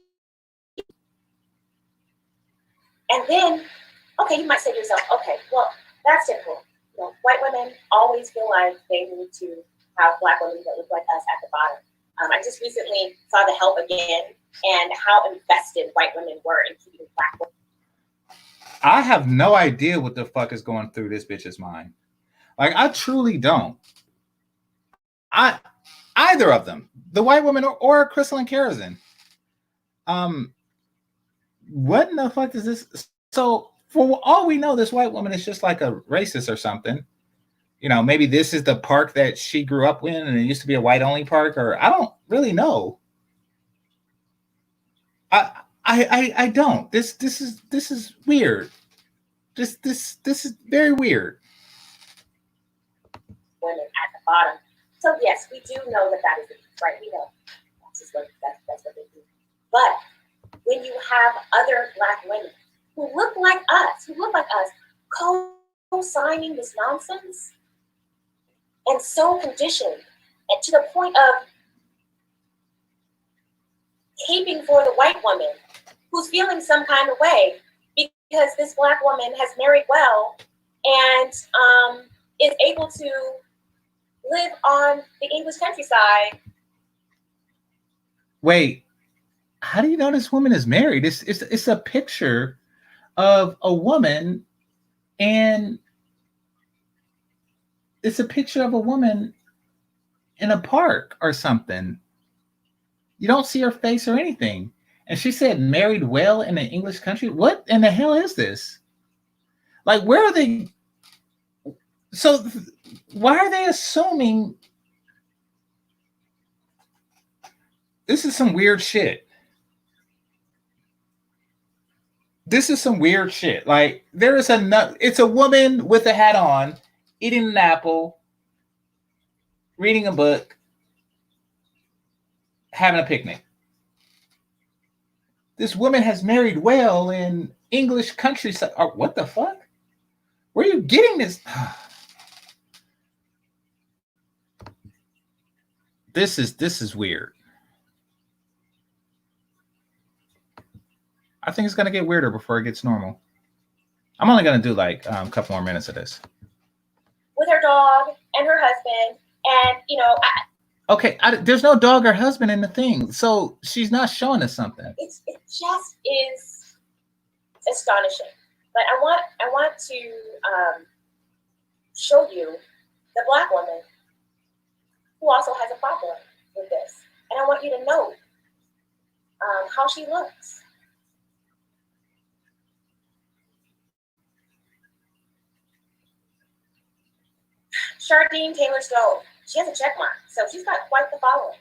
And then, okay, you might say to yourself, okay, well, that's typical. You know, white women always feel like they need to have Black women that look like us at the bottom. I just recently saw The Help again and how invested white women were in keeping Black women. I have no idea what the fuck is going through this bitch's mind. Like, I truly don't. Either of them, the white woman or Crystal and Karazin. What in the fuck is this? So, for all we know, this white woman is just like a racist or something. You know, maybe this is the park that she grew up in, and it used to be a white-only park, or I don't really know. I don't. This is weird. This is very weird. Women at the bottom. So yes, we do know that is the case, right? We know that's what they do. But when you have other Black women who look like us, co-signing this nonsense, and so conditioned, and to the point of caping for the white woman who's feeling some kind of way because this Black woman has married well and is able to live on the English countryside. Wait, how do you know this woman is married? It's a picture of a woman, and it's a picture of a woman in a park or something. You don't see her face or anything. And she said married well in an English country. What in the hell is this? Like, where are they? So why are they assuming this is some weird shit? This is some weird shit. Like, it's a woman with a hat on, eating an apple, reading a book, having a picnic. This woman has married well in English countryside. What the fuck? Where are you getting this? This is weird. I think it's gonna get weirder before it gets normal. I'm only gonna do like a couple more minutes of this. With her dog and her husband And, you know, Okay, there's no dog or husband in the thing, so she's not showing us something. it just is astonishing. But I want to show you the Black woman who also has a problem with this, and I want you to know how she looks. Shardine Taylor Stone. She has a check mark, so she's got quite the following.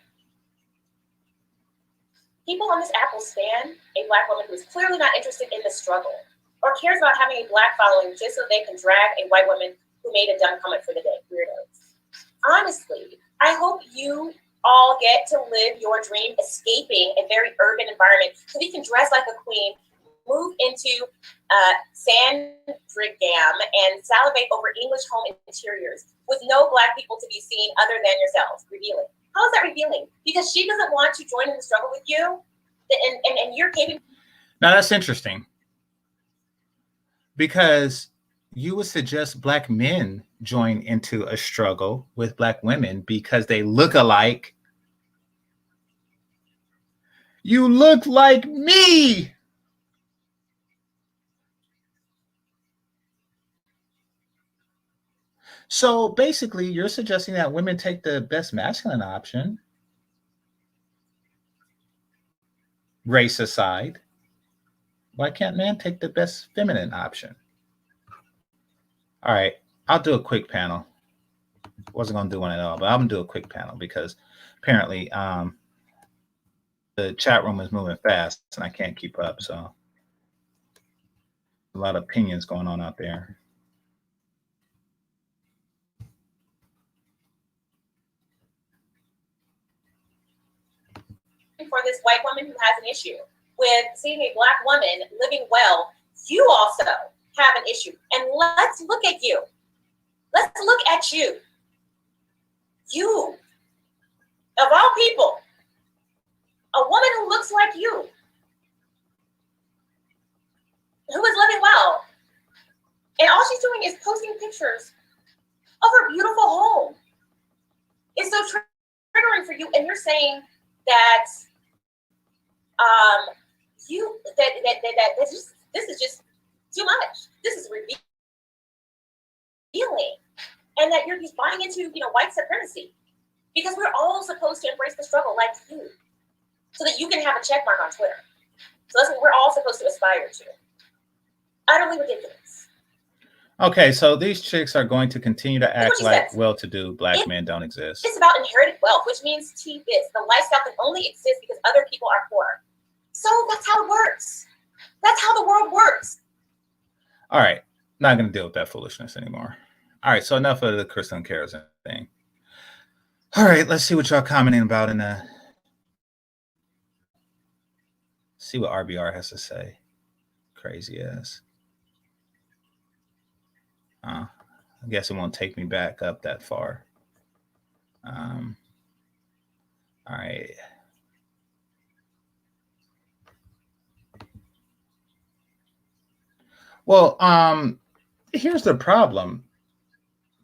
People on this app will stand a Black woman who is clearly not interested in the struggle or cares about having a Black following just so they can drag a white woman who made a dumb comment for the day. Weirdos. Honestly, I hope you all get to live your dream, escaping a very urban environment so you can dress like a queen, move into Sandringham, and salivate over English home interiors with no Black people to be seen other than yourselves. Revealing. How is that revealing? Because she doesn't want to join in the struggle with you, and you're capable. Now that's interesting, because you would suggest Black men join into a struggle with Black women because they look alike. You look like me. So basically, you're suggesting that women take the best masculine option, race aside. Why can't men take the best feminine option? All right, I'll do a quick panel. Wasn't going to do one at all, but I'm going to do a quick panel because apparently the chat room is moving fast and I can't keep up. So a lot of opinions going on out there. For this white woman who has an issue with seeing a Black woman living well, you also have an issue. And let's look at you. Let's look at you. You, of all people, a woman who looks like you, who is living well. And all she's doing is posting pictures of her beautiful home. It's so triggering for you, and you're saying that this is just too much. This is revealing, and that you're just buying into white supremacy, because we're all supposed to embrace the struggle like you, so that you can have a check mark on Twitter. So that's what we're all supposed to aspire to. Utterly ridiculous. Okay, so these chicks are going to continue to act like well-to-do Black men don't exist. It's about inherited wealth, which means T-bits. The lifestyle can only exist because other people are poor. So that's how it works. That's how the world works. All right, not going to deal with that foolishness anymore. All right, so enough of the Crystal and Kerosene thing. All right, let's see what y'all commenting about in the. See what RBR has to say. Crazy ass. I guess it won't take me back up that far. All right. Well, here's the problem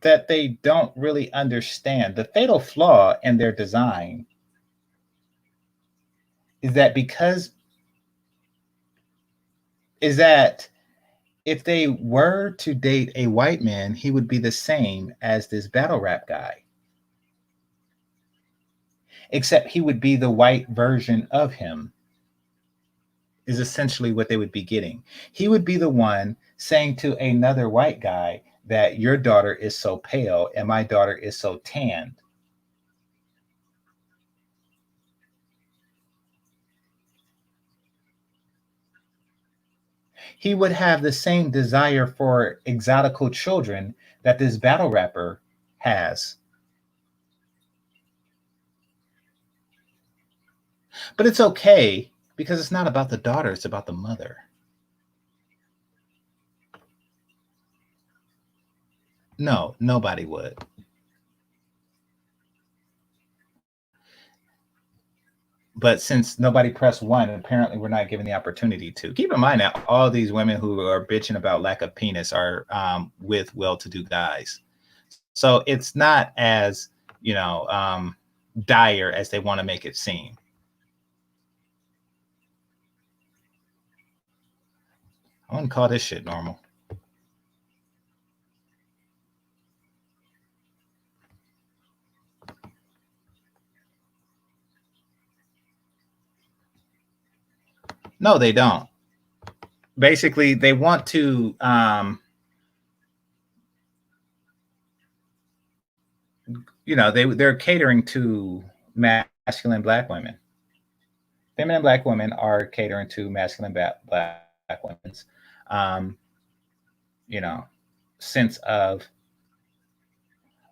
that they don't really understand. The fatal flaw in their design is that if they were to date a white man, he would be the same as this battle rap guy, except he would be the white version of him, is essentially what they would be getting. He would be the one saying to another white guy that your daughter is so pale and my daughter is so tanned. He would have the same desire for exotical children that this battle rapper has. But it's okay, because it's not about the daughter, it's about the mother. No, nobody would. But since nobody pressed one, apparently we're not given the opportunity to. Keep in mind that all these women who are bitching about lack of penis are with well-to-do guys. So it's not as dire as they want to make it seem. I wouldn't call this shit normal. No, they don't. Basically, they want to they're catering to masculine black women. Feminine black women are catering to masculine black women's sense of,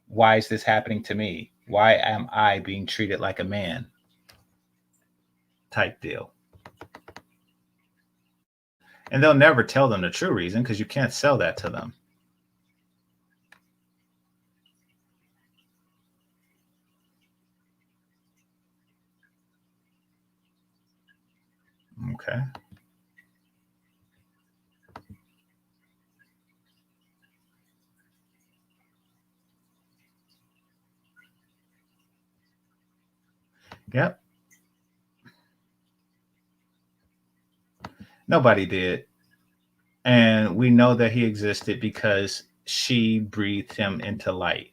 why is this happening to me? Why am I being treated like a man? Type deal. And they'll never tell them the true reason, because you can't sell that to them. Okay. Yep. Nobody did. And we know that he existed because she breathed him into light.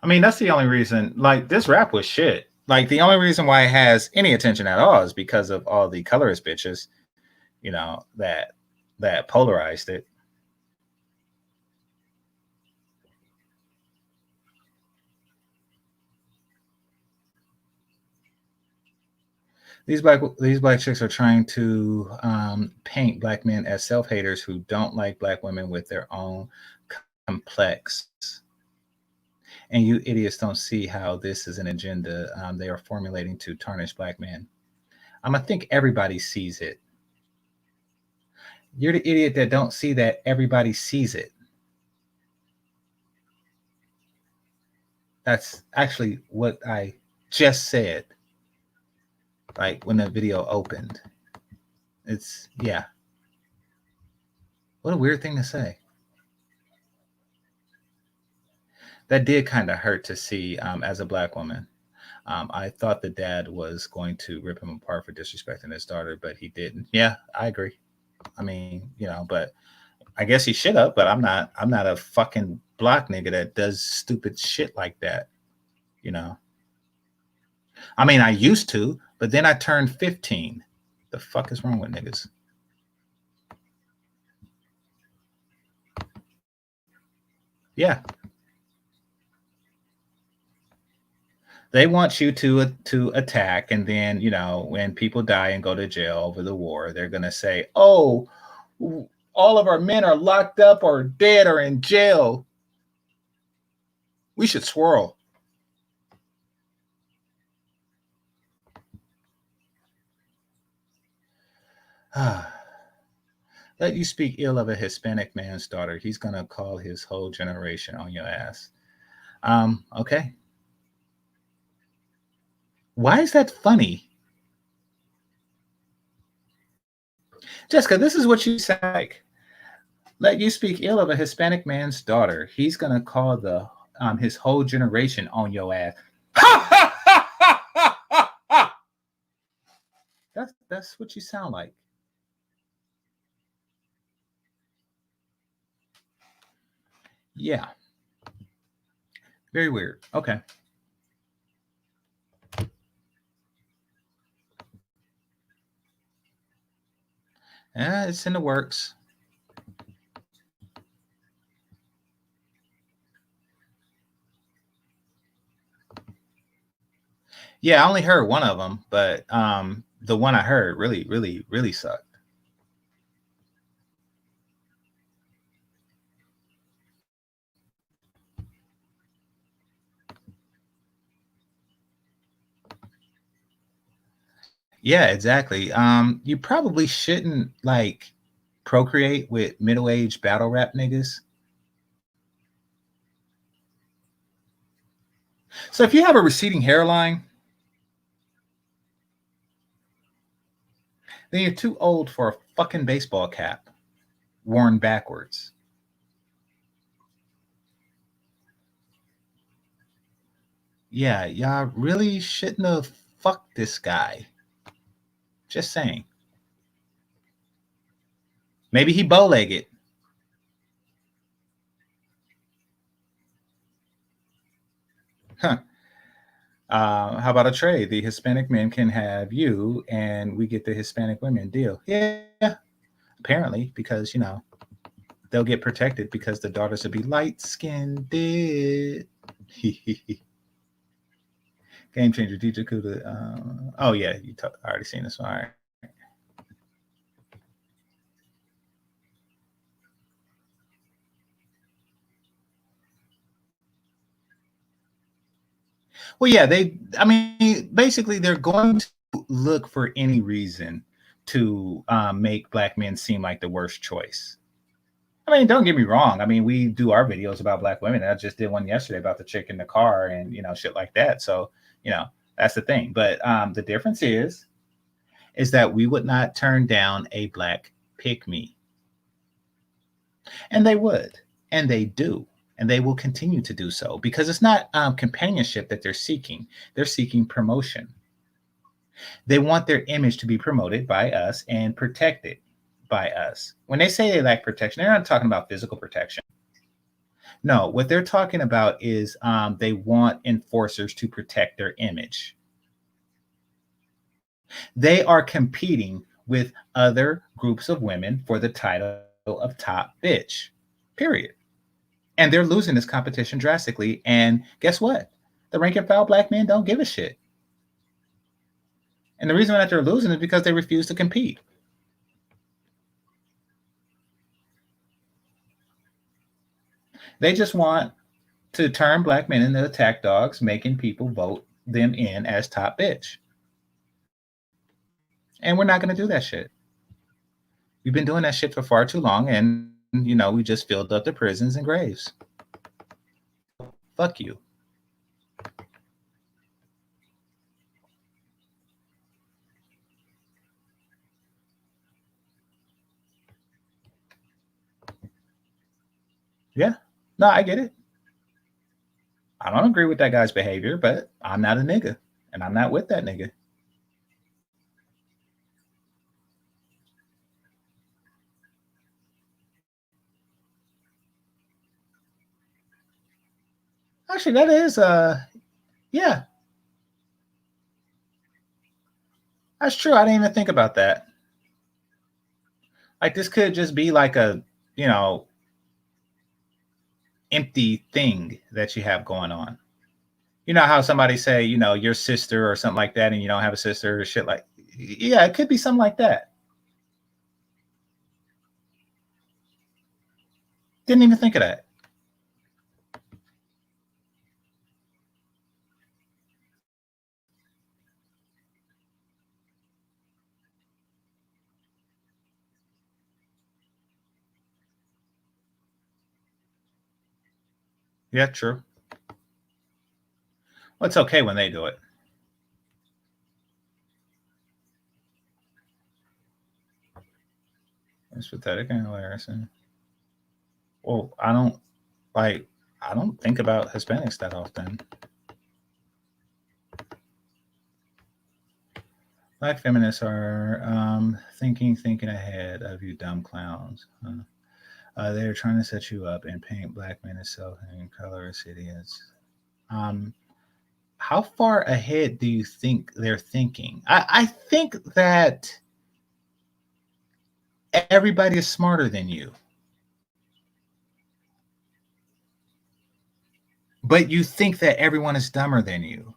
I mean, that's the only reason. Like, this rap was shit. Like, the only reason why it has any attention at all is because of all the colorist bitches, that polarized it. These black chicks are trying to paint black men as self-haters who don't like black women with their own complex. And you idiots don't see how this is an agenda they are formulating to tarnish black men. I think everybody sees it. You're the idiot that don't see that everybody sees it. That's actually what I just said. Like, when the video opened. It's, yeah. What a weird thing to say. That did kind of hurt to see as a black woman. I thought the dad was going to rip him apart for disrespecting his daughter, but he didn't. Yeah, I agree. I mean, but I guess he should have, but I'm not a fucking block nigga that does stupid shit like that. I mean, I used to, but then I turned 15. The fuck is wrong with niggas? Yeah. They want you to attack, and then, when people die and go to jail over the war, they're going to say, oh, all of our men are locked up or dead or in jail. We should swirl. Let you speak ill of a Hispanic man's daughter. He's going to call his whole generation on your ass. Okay. Why is that funny? Jessica, this is what you sound like. Let you speak ill of a Hispanic man's daughter. He's going to call his whole generation on your ass. That's what you sound like. Yeah. Very weird. Okay. Yeah, it's in the works. Yeah, I only heard one of them, but the one I heard really, really, really sucked. Yeah, exactly. You probably shouldn't procreate with middle-aged battle rap niggas. So if you have a receding hairline, then you're too old for a fucking baseball cap worn backwards. Yeah, y'all really shouldn't have fucked this guy. Just saying. Maybe he bow-legged. Huh. How about a trade? The Hispanic men can have you, and we get the Hispanic women. Deal. Yeah, apparently, because they'll get protected because the daughters will be light skinned. Game changer, DJ Kuda. Oh yeah, I already seen this one. All right. Well, yeah, I mean, basically, they're going to look for any reason to make black men seem like the worst choice. I mean, don't get me wrong. I mean, we do our videos about black women. I just did one yesterday about the chick in the car and shit like that. So that's the thing. But the difference is that we would not turn down a black pick me, and they would, and they do. And they will continue to do so because it's not companionship that they're seeking. They're seeking promotion. They want their image to be promoted by us and protected by us. When they say they lack protection, they're not talking about physical protection. No, what they're talking about is they want enforcers to protect their image. They are competing with other groups of women for the title of top bitch, period. And they're losing this competition drastically. And guess what? The rank and file black men don't give a shit. And the reason that they're losing is because they refuse to compete. They just want to turn black men into attack dogs, making people vote them in as top bitch. And we're not going to do that shit. We've been doing that shit for far too long, and we just filled up the prisons and graves. Fuck you. Yeah. No, I get it. I don't agree with that guy's behavior, but I'm not a nigga, and I'm not with that nigga. Actually, that is yeah. That's true. I didn't even think about that. Like this could just be like a, empty thing that you have going on. You know how somebody say, your sister or something like that, and you don't have a sister or shit like, yeah, it could be something like that. Didn't even think of that. Yeah, true. Well, it's okay when they do it. It's pathetic and embarrassing. Well, I don't think about Hispanics that often. Black feminists are thinking ahead of you dumb clowns. They're trying to set you up and paint black men as self-hating colorist idiots. How far ahead do you think they're thinking? I think that everybody is smarter than you. But you think that everyone is dumber than you.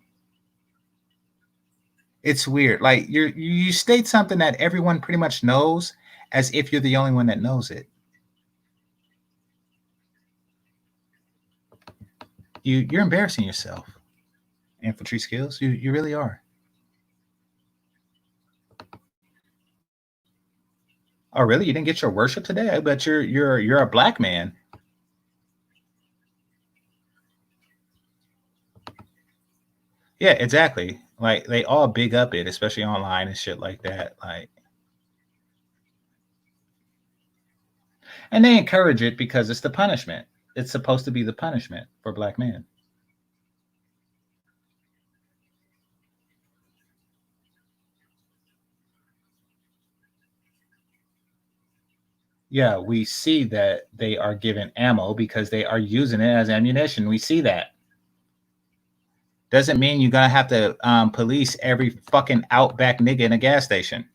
It's weird. Like you state something that everyone pretty much knows as if you're the only one that knows it. You're embarrassing yourself. Infantry skills, you really are. Oh, really? You didn't get your worship today? I bet you're a black man. Yeah, exactly. Like they all big up it, especially online and shit like that. Like, and they encourage it because it's the punishment. It's supposed to be the punishment for black men. Yeah, we see that they are given ammo because they are using it as ammunition. We see that. Doesn't mean you're gonna have to police every fucking outback nigga in a gas station.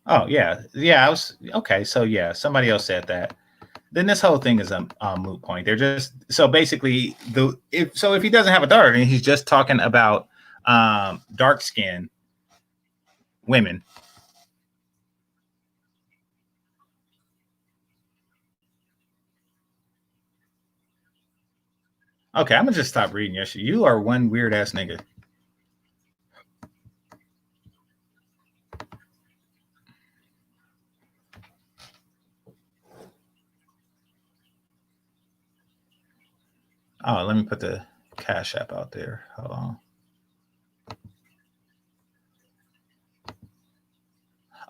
Oh yeah, yeah. I was okay. So yeah, somebody else said that. Then this whole thing is a moot point. They're just so basically if he doesn't have a daughter and he's just talking about dark skinned women. Okay, I'm gonna just stop reading your shit. You are one weird ass nigga. Oh, let me put the Cash App out there. Hold on.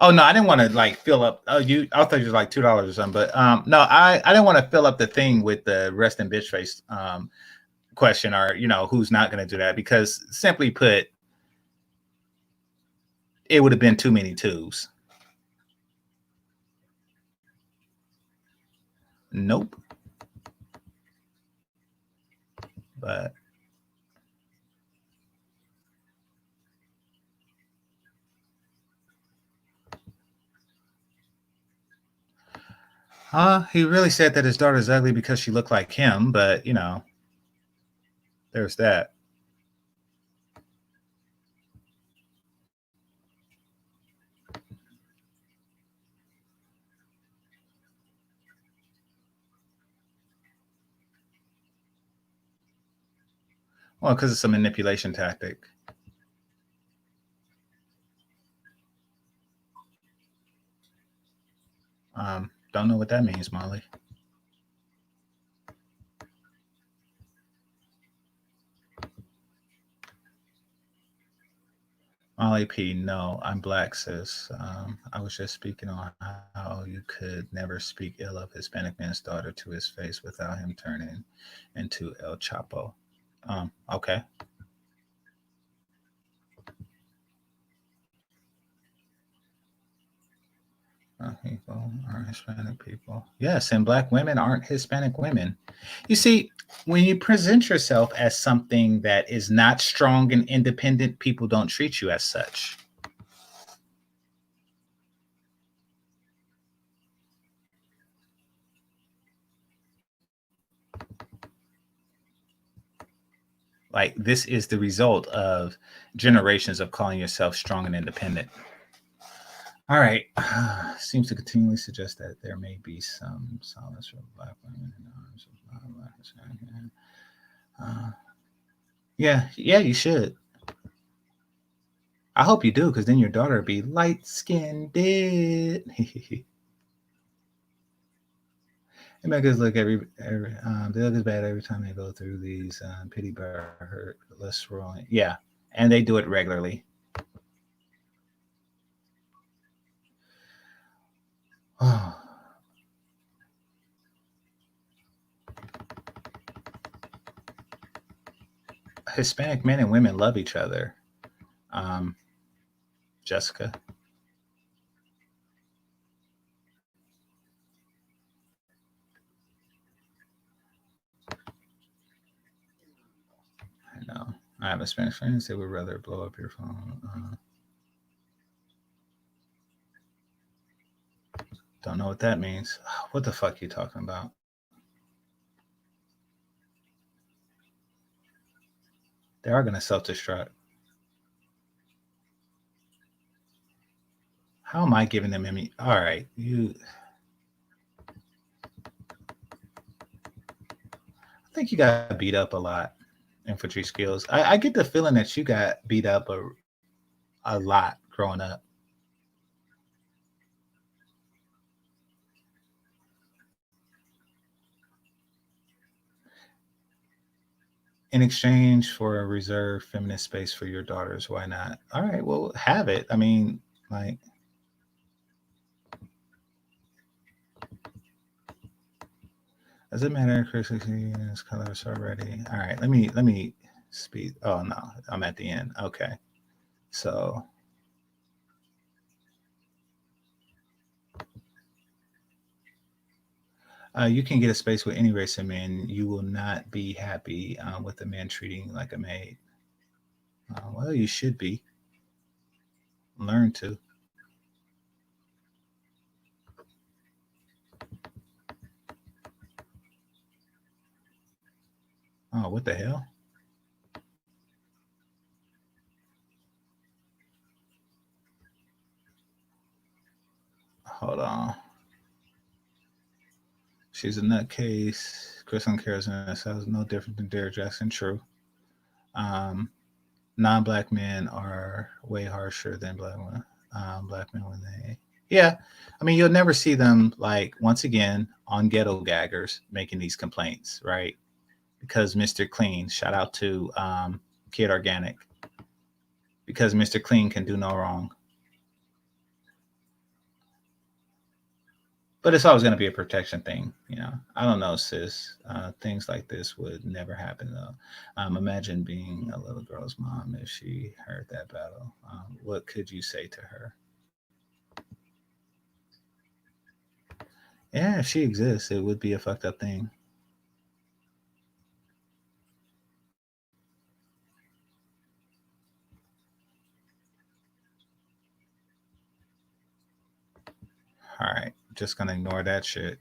Oh no, I didn't want to like fill up. Oh, I thought you was like $2 or something, but no, I didn't want to fill up the thing with the rest in bitch face question, or who's not going to do that, because simply put, it would have been too many twos. Nope. But he really said that his daughter's ugly because she looked like him, but there's that. Well, because it's a manipulation tactic. Don't know what that means, Molly. Molly P, no, I'm black, sis. I was just speaking on how you could never speak ill of Hispanic man's daughter to his face without him turning into El Chapo. Okay. People are Hispanic people. Yes, and black women aren't Hispanic women. You see, when you present yourself as something that is not strong and independent, people don't treat you as such. Like, this is the result of generations of calling yourself strong and independent. All right. Seems to continually suggest that there may be some solace for black women in the arms of black. Yeah, you should. I hope you do, because then your daughter will be light-skinned. It makes us look every they look as bad every time they go through these pity bar hurt less rolling. Yeah, and they do it regularly. Oh. Hispanic men and women love each other. Jessica. I know. I have a Spanish friend. They would rather blow up your phone. Don't know what that means. What the fuck are you talking about? They are going to self-destruct. How am I giving them any? All right, you. I think you got beat up a lot. Infantry skills. I get the feeling that you got beat up a lot growing up. In exchange for a reserved feminist space for your daughters, why not? All right, well, have it. I mean, like, Does it matter? Chris is colors already. All right, let me speed. Oh no, I'm at the end. Okay, so you can get a space with any race of men. You will not be happy with a man treating like a maid. Well, you should be. Learn to. Oh, what the hell? Hold on. She's a nutcase. Kristen cares and sounds no different than Derek Jackson. True. Um, non-black men are way harsher than black women. Black men when they, yeah, I mean you'll never see them like once again on ghetto gaggers making these complaints, right? Because Mr. Clean, shout out to Kid Organic, because Mr. Clean can do no wrong. But it's always going to be a protection thing, you know. I don't know, sis. Things like this would never happen though. Imagine being a little girl's mom if she heard that battle. What could you say to her? Yeah, if she exists, it would be a fucked up thing. All right, just gonna ignore that shit.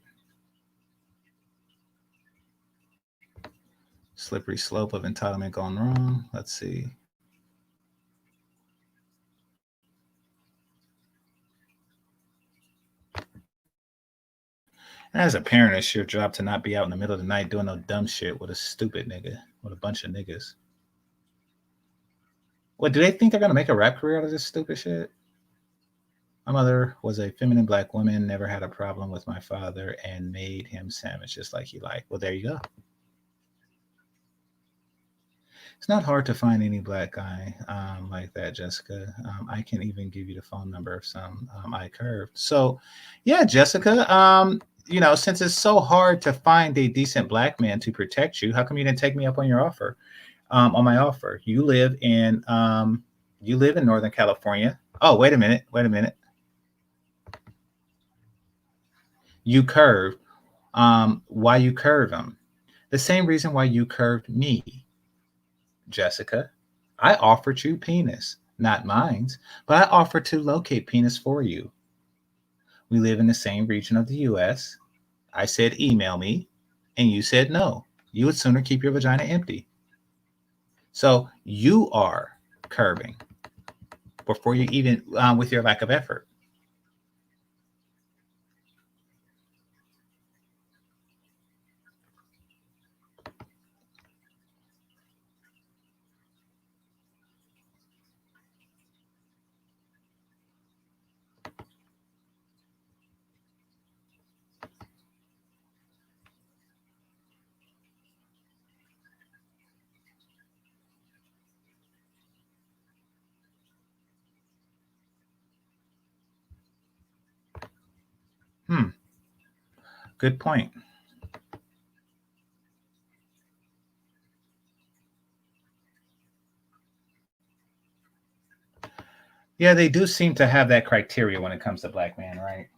Slippery slope of entitlement gone wrong. Let's see. As a parent, it's your job to not be out in the middle of the night doing no dumb shit with a stupid nigga, with a bunch of niggas. What, do they think they're gonna make a rap career out of this stupid shit? My mother was a feminine black woman, never had a problem with my father, and made him sandwiches like he liked. Well, there you go. It's not hard to find any black guy like that, Jessica. I can even give you the phone number of some I curved. So, yeah, Jessica. Since it's so hard to find a decent black man to protect you, how come you didn't take me up on your offer? On my offer, you live in Northern California. Oh, wait a minute. Wait a minute. You curve. Why you curve him? The same reason why you curved me, Jessica. I offered you penis, not mine's, but I offered to locate penis for you. We live in the same region of the US. I said email me, and you said no. You would sooner keep your vagina empty. So you are curving before you even with your lack of effort. Hmm. Good point. Yeah, they do seem to have that criteria when it comes to black men, right?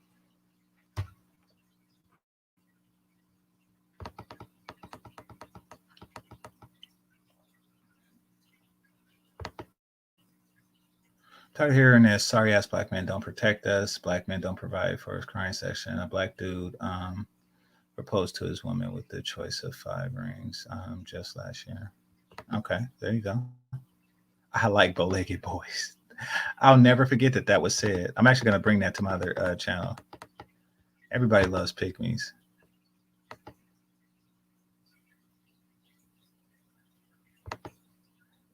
Tired of hearing this. Sorry ass black men don't protect us. Black men don't provide for his crying section. A black dude proposed to his woman with the choice of 5 rings just last year. Okay, there you go. I like bow-legged boys. I'll never forget that that was said. I'm actually going to bring that to my other channel. Everybody loves pygmies.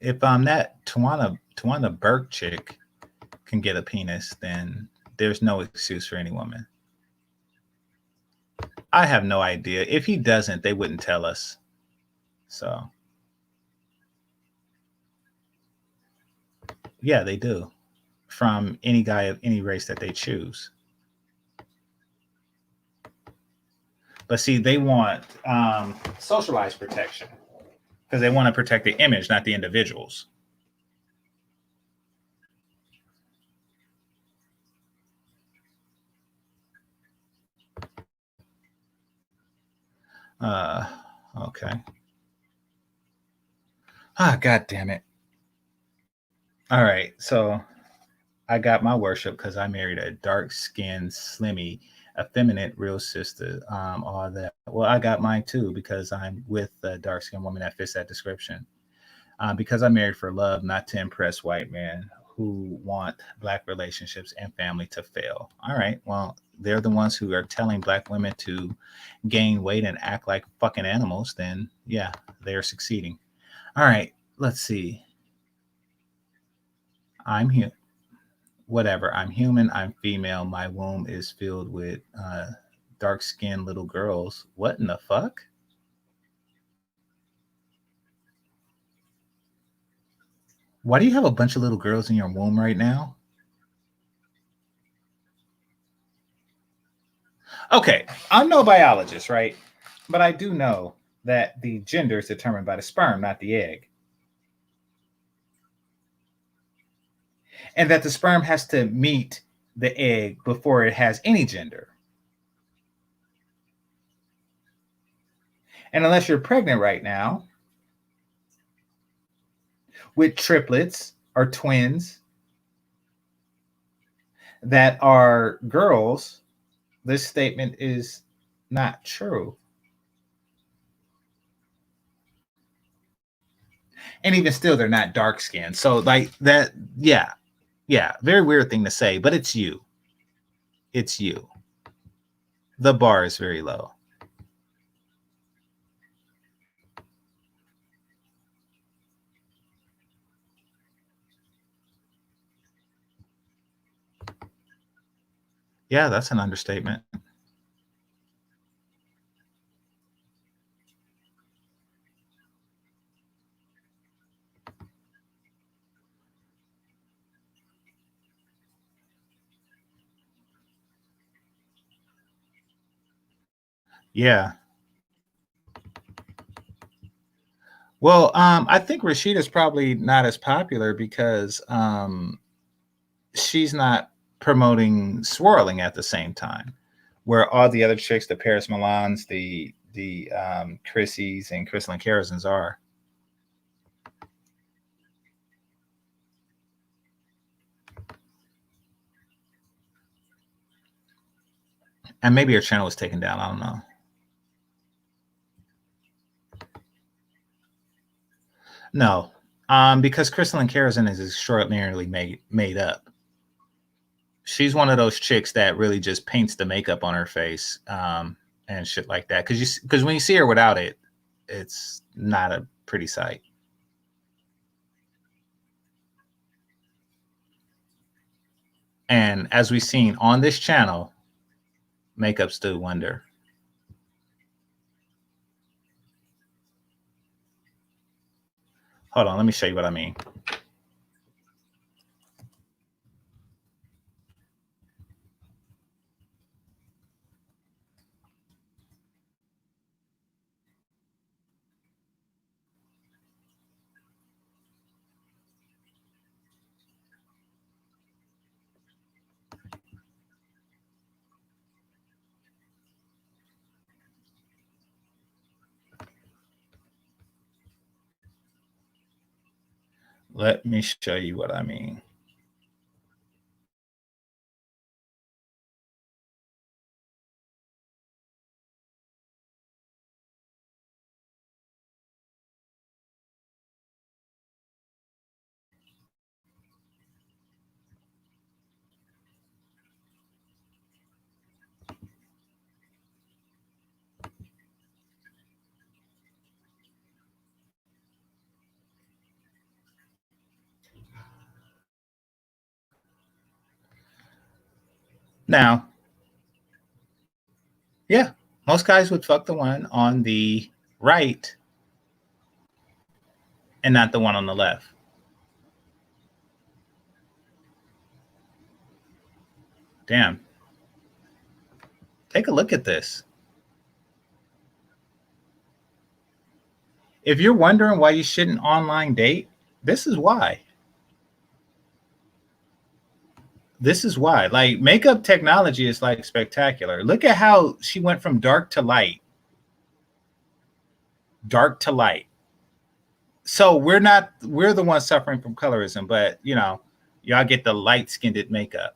If that Tawana Burke chick can get a penis, then there's no excuse for any woman. I have no idea. If he doesn't, they wouldn't tell us. So, yeah, they do. From any guy of any race that they choose. But see, they want socialized protection because they want to protect the image, not the individuals. Okay. God damn it. All right. So I got my worship because I married a dark-skinned, slimmy, effeminate, real sister. All that. Well, I got mine too because I'm with a dark-skinned woman that fits that description. Because I'm married for love, not to impress white men who want black relationships and family to fail. All right. Well, they're the ones who are telling black women to gain weight and act like fucking animals. Then, yeah, they're succeeding. All right. Let's see. I'm here. Whatever. I'm human. I'm female. My womb is filled with dark-skinned little girls. What in the fuck? Why do you have a bunch of little girls in your womb right now? Okay, I'm no biologist, right? But I do know that the gender is determined by the sperm, not the egg. And that the sperm has to meet the egg before it has any gender. And unless you're pregnant right now with triplets or twins that are girls, this statement is not true. And even still, they're not dark skinned. So, like that, yeah, very weird thing to say, but it's you. It's you. The bar is very low. Yeah, that's an understatement. Yeah. Well, I think Rashida's probably not as popular because she's not promoting swirling at the same time, where all the other chicks, the Paris Milans, the Chrissy's and Crystalline Karazins are. And maybe her channel was taken down. I don't know. No, because Crystalline Karazin is extraordinarily made up. She's one of those chicks that really just paints the makeup on her face and shit like that. Because when you see her without it, it's not a pretty sight. And as we've seen on this channel, makeup's do wonder. Hold on, let me show you what I mean. Let me show you what I mean. Now, yeah, most guys would fuck the one on the right and not the one on the left. Damn. Take a look at this. If you're wondering why you shouldn't online date, this is why. This is why. Like, makeup technology is like spectacular. Look at how she went from dark to light. Dark to light. So we're the ones suffering from colorism, but you know, y'all get the light-skinned makeup.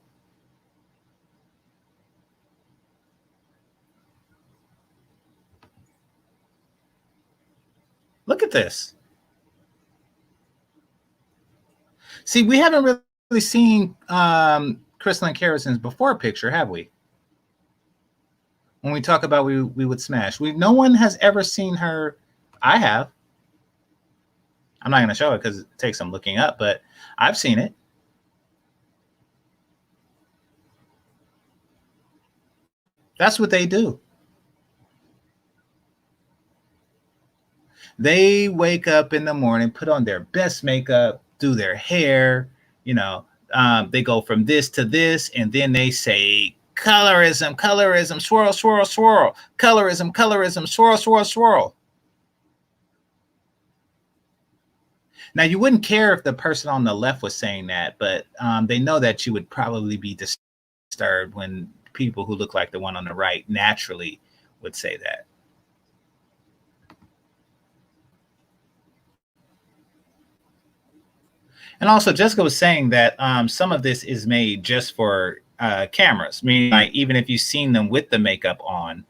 Look at this. See, we haven't really seen Crystalline Kerasin's before picture, have we? When we talk about we would smash, no one has ever seen her. I have. I'm not going to show it because it takes some looking up, but I've seen it. That's what they do. They wake up in the morning, put on their best makeup, do their hair, you know, they go from this to this, and then they say, colorism, colorism, swirl, swirl, swirl, colorism, colorism, swirl, swirl, swirl. Now, you wouldn't care if the person on the left was saying that, but they know that you would probably be disturbed when people who look like the one on the right naturally would say that. And also, Jessica was saying that some of this is made just for cameras, meaning like even if you've seen them with the makeup on,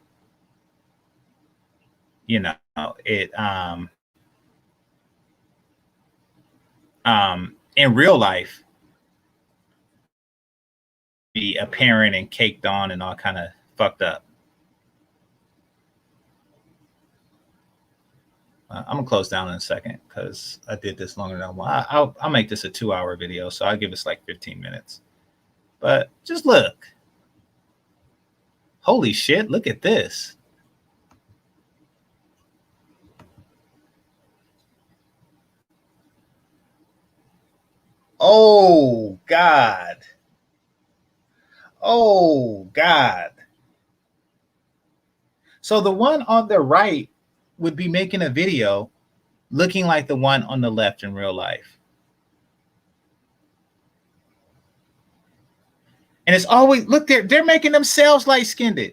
you know, it in real life be apparent and caked on and all kind of fucked up. I'm gonna close down in a second because I did this longer than I'll make this a 2-hour video, so I'll give us like 15 minutes. But just look. Holy shit, look at this. Oh God. Oh God. So the one on the right would be making a video looking like the one on the left in real life. And it's always, look, they're making themselves light-skinned.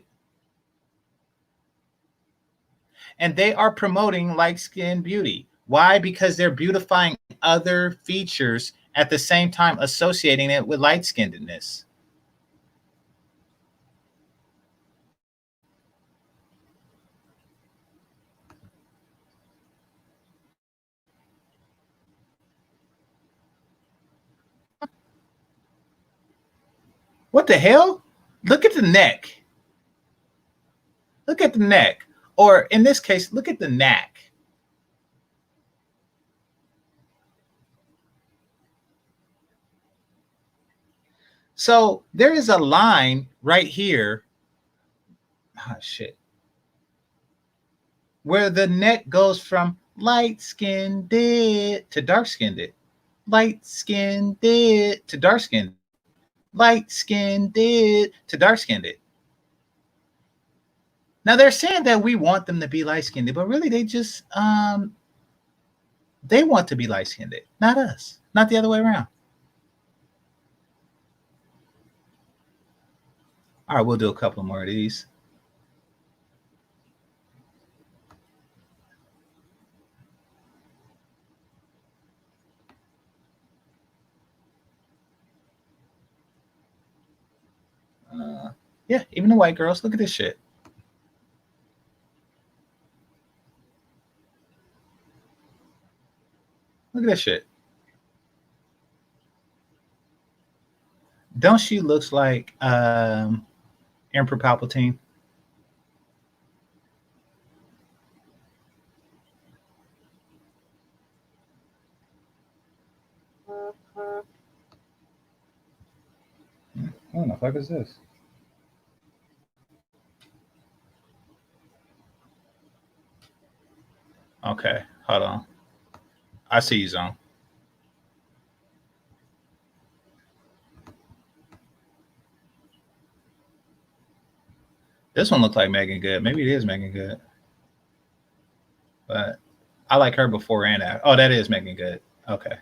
And they are promoting light-skinned beauty. Why? Because they're beautifying other features at the same time associating it with light-skinnedness. What the hell? Look at the neck. Look at the neck. Or in this case, look at the neck. So there is a line right here. Oh, shit. Where the neck goes from light-skinned to dark-skinned. Light-skinned to dark-skinned. Light-skinned to dark-skinned. Now they're saying that we want them to be light-skinned, but really they just they want to be light-skinned, not us, not the other way around. All right, we'll do a couple more of these. Yeah, even the white girls. Look at this shit. Look at this shit. Don't she looks like Emperor Palpatine? What the fuck is this? Okay, hold on. I see you, Zone. This one looked like Megan Good. Maybe it is Megan Good. But I like her before and after. Oh, that is Megan Good. Okay.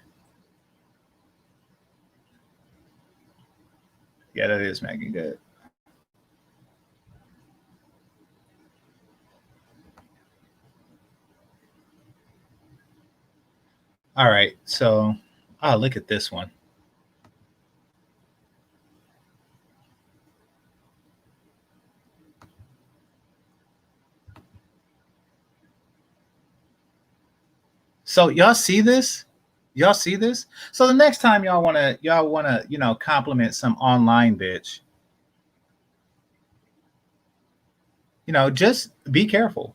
Yeah, that is Megan Good. All right. So, oh, look at this one. So y'all see this? Y'all see this? So the next time y'all wanna, compliment some online bitch, just be careful.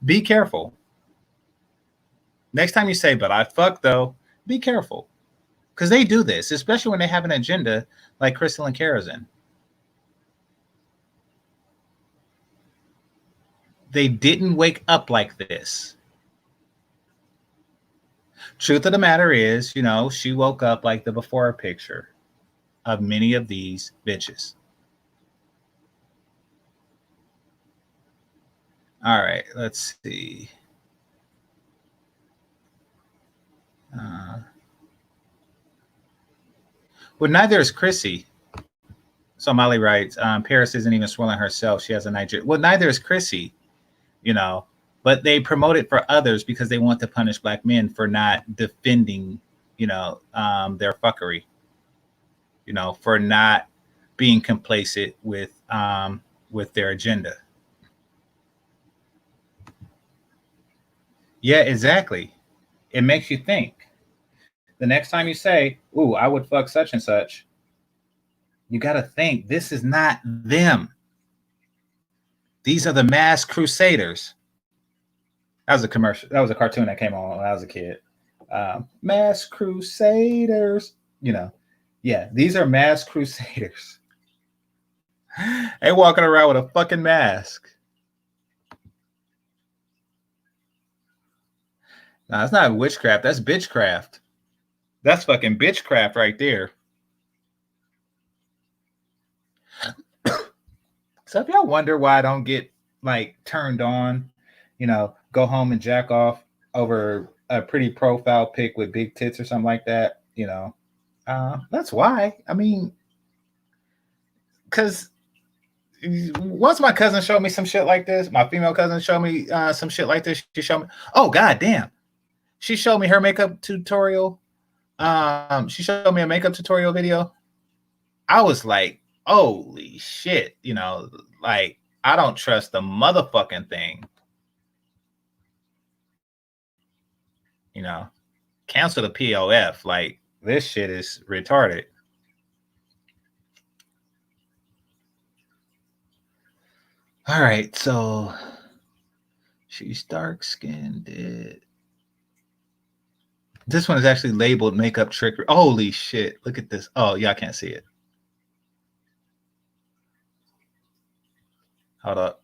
Be careful. Next time you say, but I fuck though, be careful. Because they do this, especially when they have an agenda like Crystal and Karazin. They didn't wake up like this. Truth of the matter is, she woke up like the before picture of many of these bitches. All right, let's see. Well, neither is Chrissy. So Molly writes, Paris isn't even swirling herself. She has a Nigeria. Well, neither is Chrissy, but they promote it for others because they want to punish black men for not defending, their fuckery, for not being complacent with their agenda. Yeah, exactly. It makes you think. The next time you say, "Ooh, I would fuck such and such," you got to think this is not them. These are the mass crusaders. That was a commercial. That was a cartoon that came on when I was a kid. Mass crusaders. Yeah, these are mass crusaders. They walking around with a fucking mask. No, that's not witchcraft. That's bitchcraft. That's fucking bitchcraft right there. So if y'all wonder why I don't get turned on, go home and jack off over a pretty profile pic with big tits or something like that, that's why. I mean, because once my cousin showed me some shit like this, my female cousin showed me some shit like this. She showed me, oh god damn, she showed me her makeup tutorial. She showed me a makeup tutorial video. I was like, holy shit, I don't trust the motherfucking thing. Cancel the POF. Like, this shit is retarded. All right, so she's dark skinned. This one is actually labeled makeup trickery. Holy shit. Look at this. Oh, y'all can't see it. Hold up.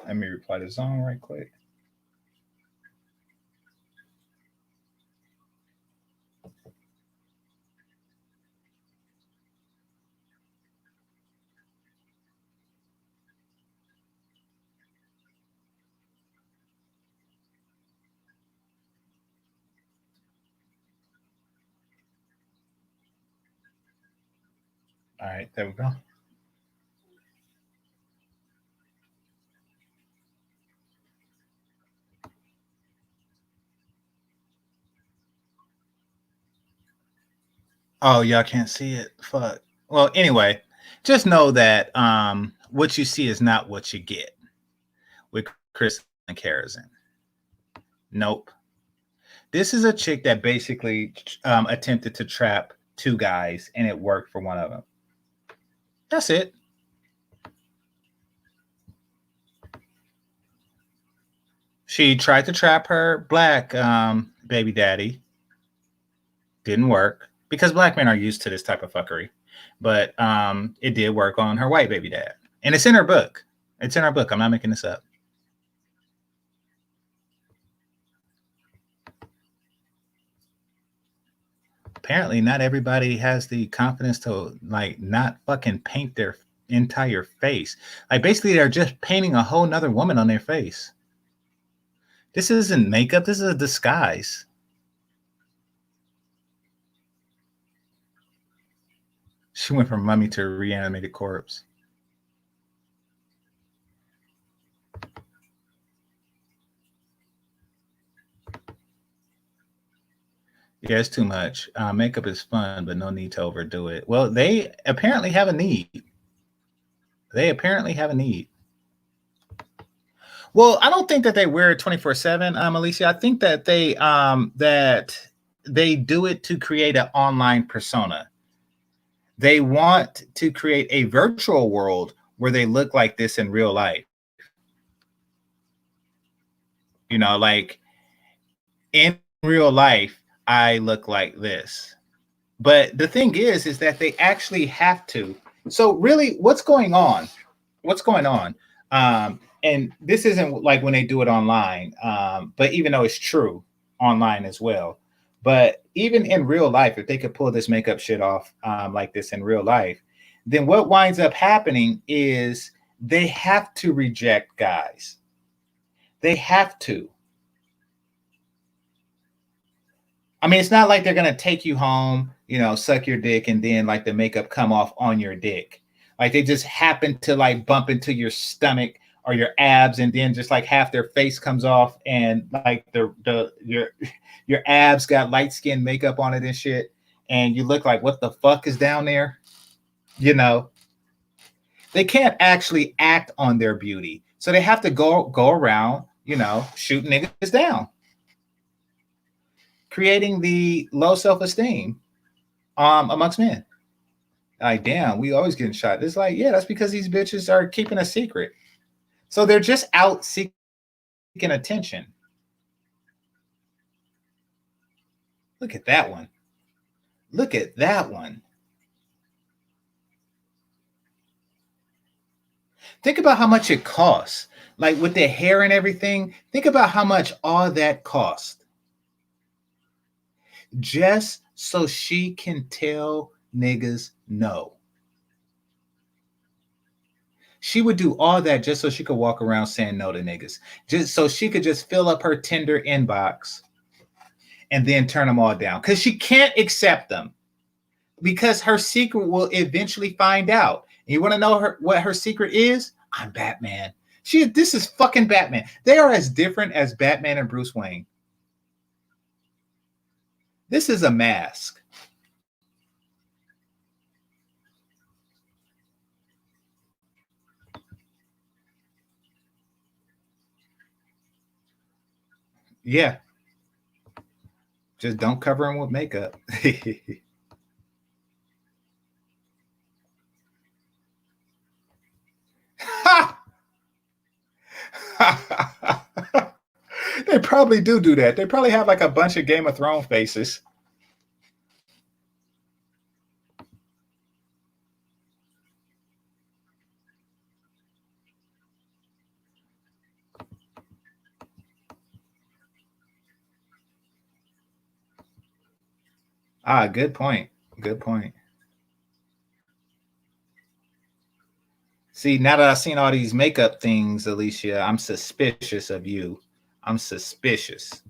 Let me reply to Zone right quick. All right, there we go. Oh, y'all can't see it. Fuck. Well, anyway, just know that what you see is not what you get with Chris and Karazin. Nope. This is a chick that basically attempted to trap two guys, and it worked for one of them. That's it. She tried to trap her black baby daddy. Didn't work because black men are used to this type of fuckery. but it did work on her white baby dad, and it's in her book. It's in her book. I'm not making this up. Apparently, not everybody has the confidence to like not fucking paint their entire face. Like basically, they're just painting a whole nother woman on their face. This isn't makeup. This is a disguise. She went from mummy to reanimated corpse. Yeah, it's too much. Makeup is fun, but no need to overdo it. Well, they apparently have a need. They apparently have a need. Well, I don't think that they wear it 24/7, Alicia. I think that they do it to create an online persona. They want to create a virtual world where they look like this in real life. You know, like in real life, I look like this. But the thing is that they actually have to. So really, what's going on? What's going on? And this isn't like when they do it online, but even though it's true online as well. But even in real life, if they could pull this makeup shit off like this in real life, then what winds up happening is they have to reject guys. They have to. I mean, it's not like they're gonna take you home, you know, suck your dick, and then like the makeup come off on your dick. Like they just happen to like bump into your stomach or your abs, and then just like half their face comes off, and like your abs got light skin makeup on it and shit, and you look like what the fuck is down there? You know, they can't actually act on their beauty, so they have to go around, you know, shooting niggas down, creating the low self-esteem amongst men. Like, damn, we always getting shot. It's like, yeah, that's because these bitches are keeping a secret. So they're just out seeking attention. Look at that one. Look at that one. Think about how much it costs. Like with the hair and everything, think about how much all that cost. Just so she can tell niggas no. She would do all that just so she could walk around saying no to niggas. Just so she could just fill up her Tinder inbox and then turn them all down. Because she can't accept them. Because her secret will eventually find out. And you want to know what her secret is? I'm Batman. This is fucking Batman. They are as different as Batman and Bruce Wayne. This is a mask. Yeah. Just don't cover him with makeup. They probably do that. They probably have like a bunch of Game of Thrones faces. Good point. Good point. See, now that I've seen all these makeup things, Alicia, I'm suspicious of you. I'm suspicious.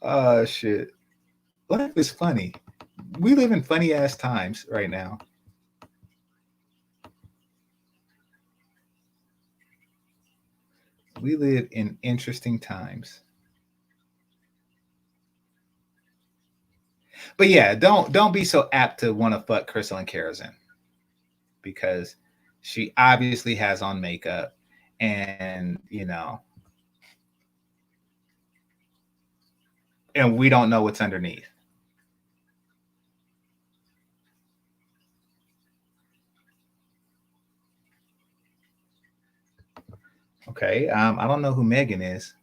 Oh, shit. Life is funny. We live in funny ass times right now. We live in interesting times. But yeah, don't be so apt to want to fuck Crystal and Karazin, because she obviously has on makeup, and you know, and we don't know what's underneath. Okay, I don't know who Megan is.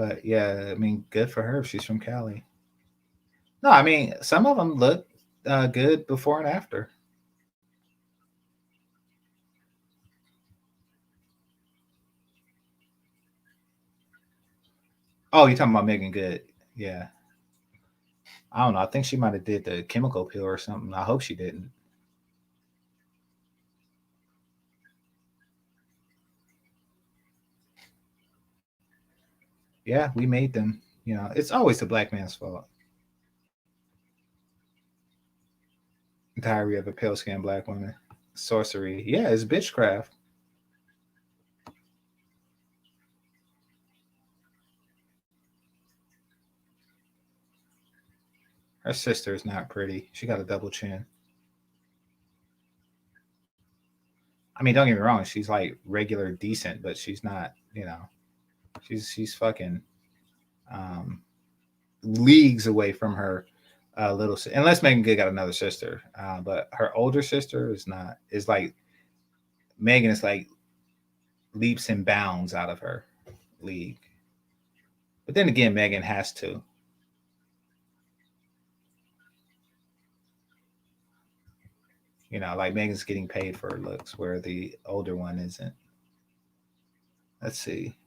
But yeah, I mean, good for her if she's from Cali. No, I mean, some of them look good before and after. Oh, you're talking about Megan Good? Yeah. I don't know. I think she might have did the chemical peel or something. I hope she didn't. Yeah, we made them. You know, it's always the black man's fault. Diary of a Pale Skinned Black Woman. Sorcery. Yeah, it's bitchcraft. Her sister is not pretty. She got a double chin. I mean, don't get me wrong, she's like regular decent, but she's not, you know, she's fucking um leagues away from her little unless Megan Good got another sister. But her older sister is like Megan is like leaps and bounds out of her league. But then again, Megan has to. You know, like Megan's getting paid for her looks, where the older one isn't. Let's see.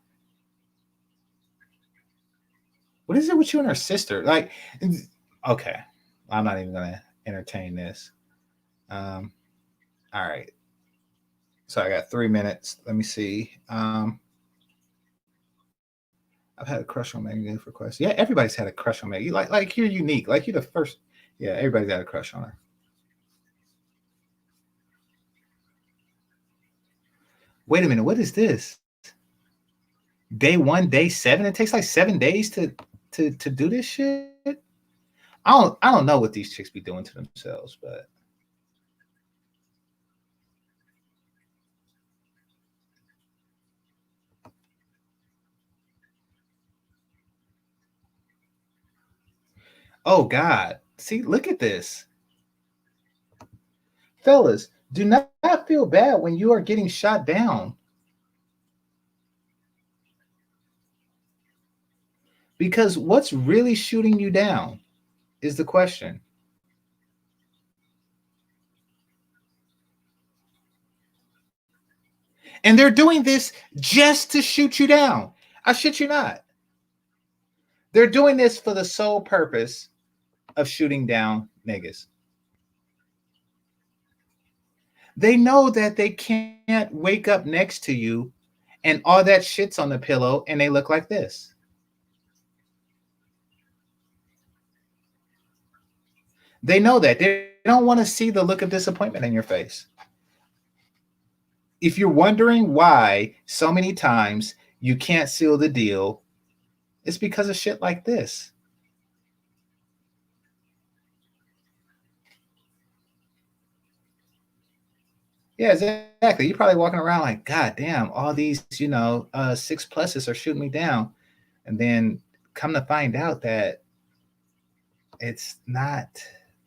What is it with you and her sister? Like, okay, I'm not even gonna entertain this. All right. So I got 3 minutes. Let me see. I've had a crush on Megan for questions. Yeah, everybody's had a crush on Megan. Like you're unique. Like you're the first. Yeah, everybody's had a crush on her. Wait a minute. What is this? Day 1, day 7. It takes like 7 days to do this shit. I don't know what these chicks be doing to themselves, but oh God. See, look at this. Fellas, do not feel bad when you are getting shot down. Because what's really shooting you down is the question. And they're doing this just to shoot you down. I shit you not. They're doing this for the sole purpose of shooting down niggas. They know that they can't wake up next to you and all that shit's on the pillow and they look like this. They know that. They don't want to see the look of disappointment in your face. If you're wondering why so many times you can't seal the deal, it's because of shit like this. Yeah, exactly. You're probably walking around like, God damn, all these, 6+ are shooting me down. And then come to find out that it's not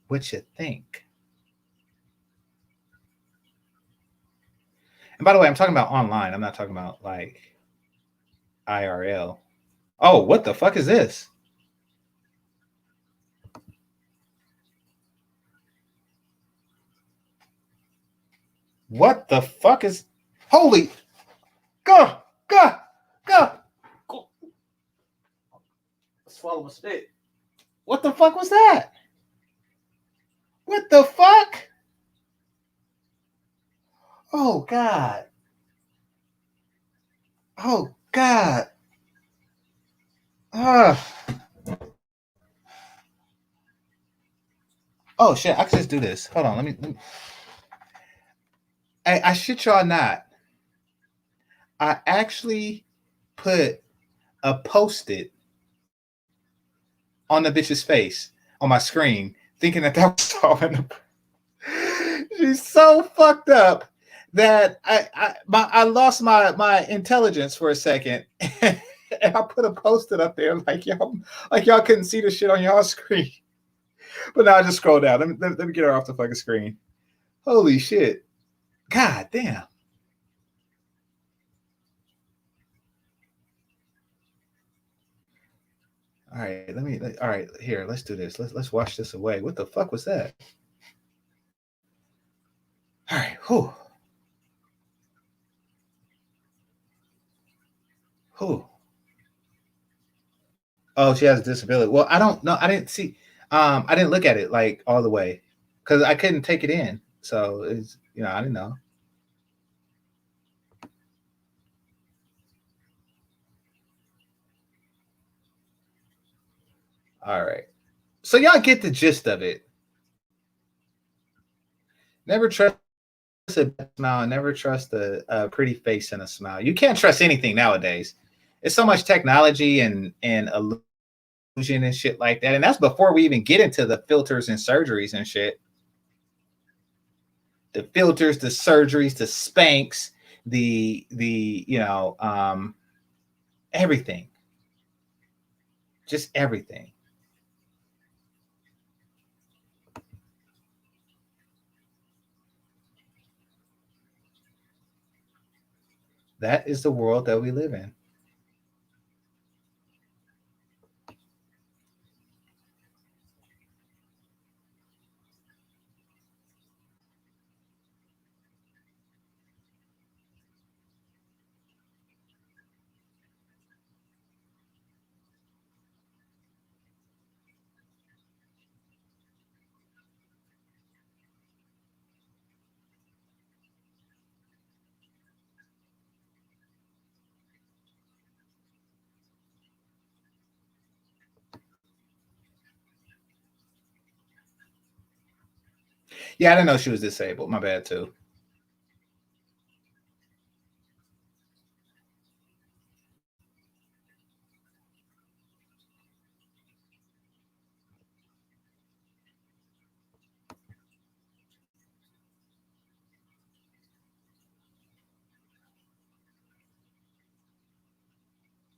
what you think. And by the way, I'm talking about online. I'm not talking about like IRL. Oh, what the fuck is this? What the fuck is holy go. Swallow my spit. What the fuck was that? What the fuck? Oh God. Oh God. Oh shit, I can just do this. Hold on, let me. I shit y'all not. I actually put a post-it on the bitch's face on my screen, thinking that was solving the. She's so fucked up that I lost my intelligence for a second, and I put a post-it up there like y'all couldn't see the shit on y'all screen. But now I just scroll down. Let me get her off the fucking screen. Holy shit! God damn. All right, all right, here, let's do this. Let's wash this away. What the fuck was that? All right, who? Oh, she has a disability. Well, I don't know. I didn't see. I didn't look at it like all the way because I couldn't take it in. So it's I didn't know. All right. So y'all get the gist of it. Never trust a smile. Never trust a pretty face and a smile. You can't trust anything nowadays. It's so much technology and illusion and shit like that. And that's before we even get into the filters and surgeries and shit. The filters, the surgeries, the spanks, the everything. Just everything. That is the world that we live in. Yeah, I didn't know she was disabled. My bad too.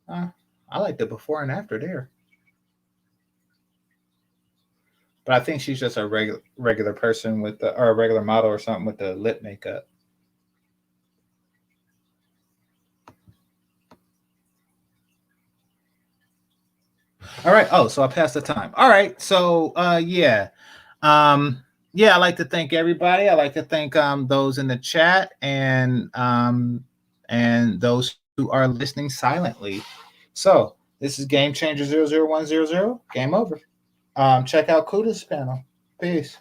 I like the before and after there. But I think she's just a regular person with or a regular model or something with the lip makeup. All right. Oh, so I passed the time. All right. So yeah. Yeah, I like to thank everybody. I like to thank those in the chat and those who are listening silently. So this is Game Changer 00100. Game over. Check out Kuda's panel. Peace.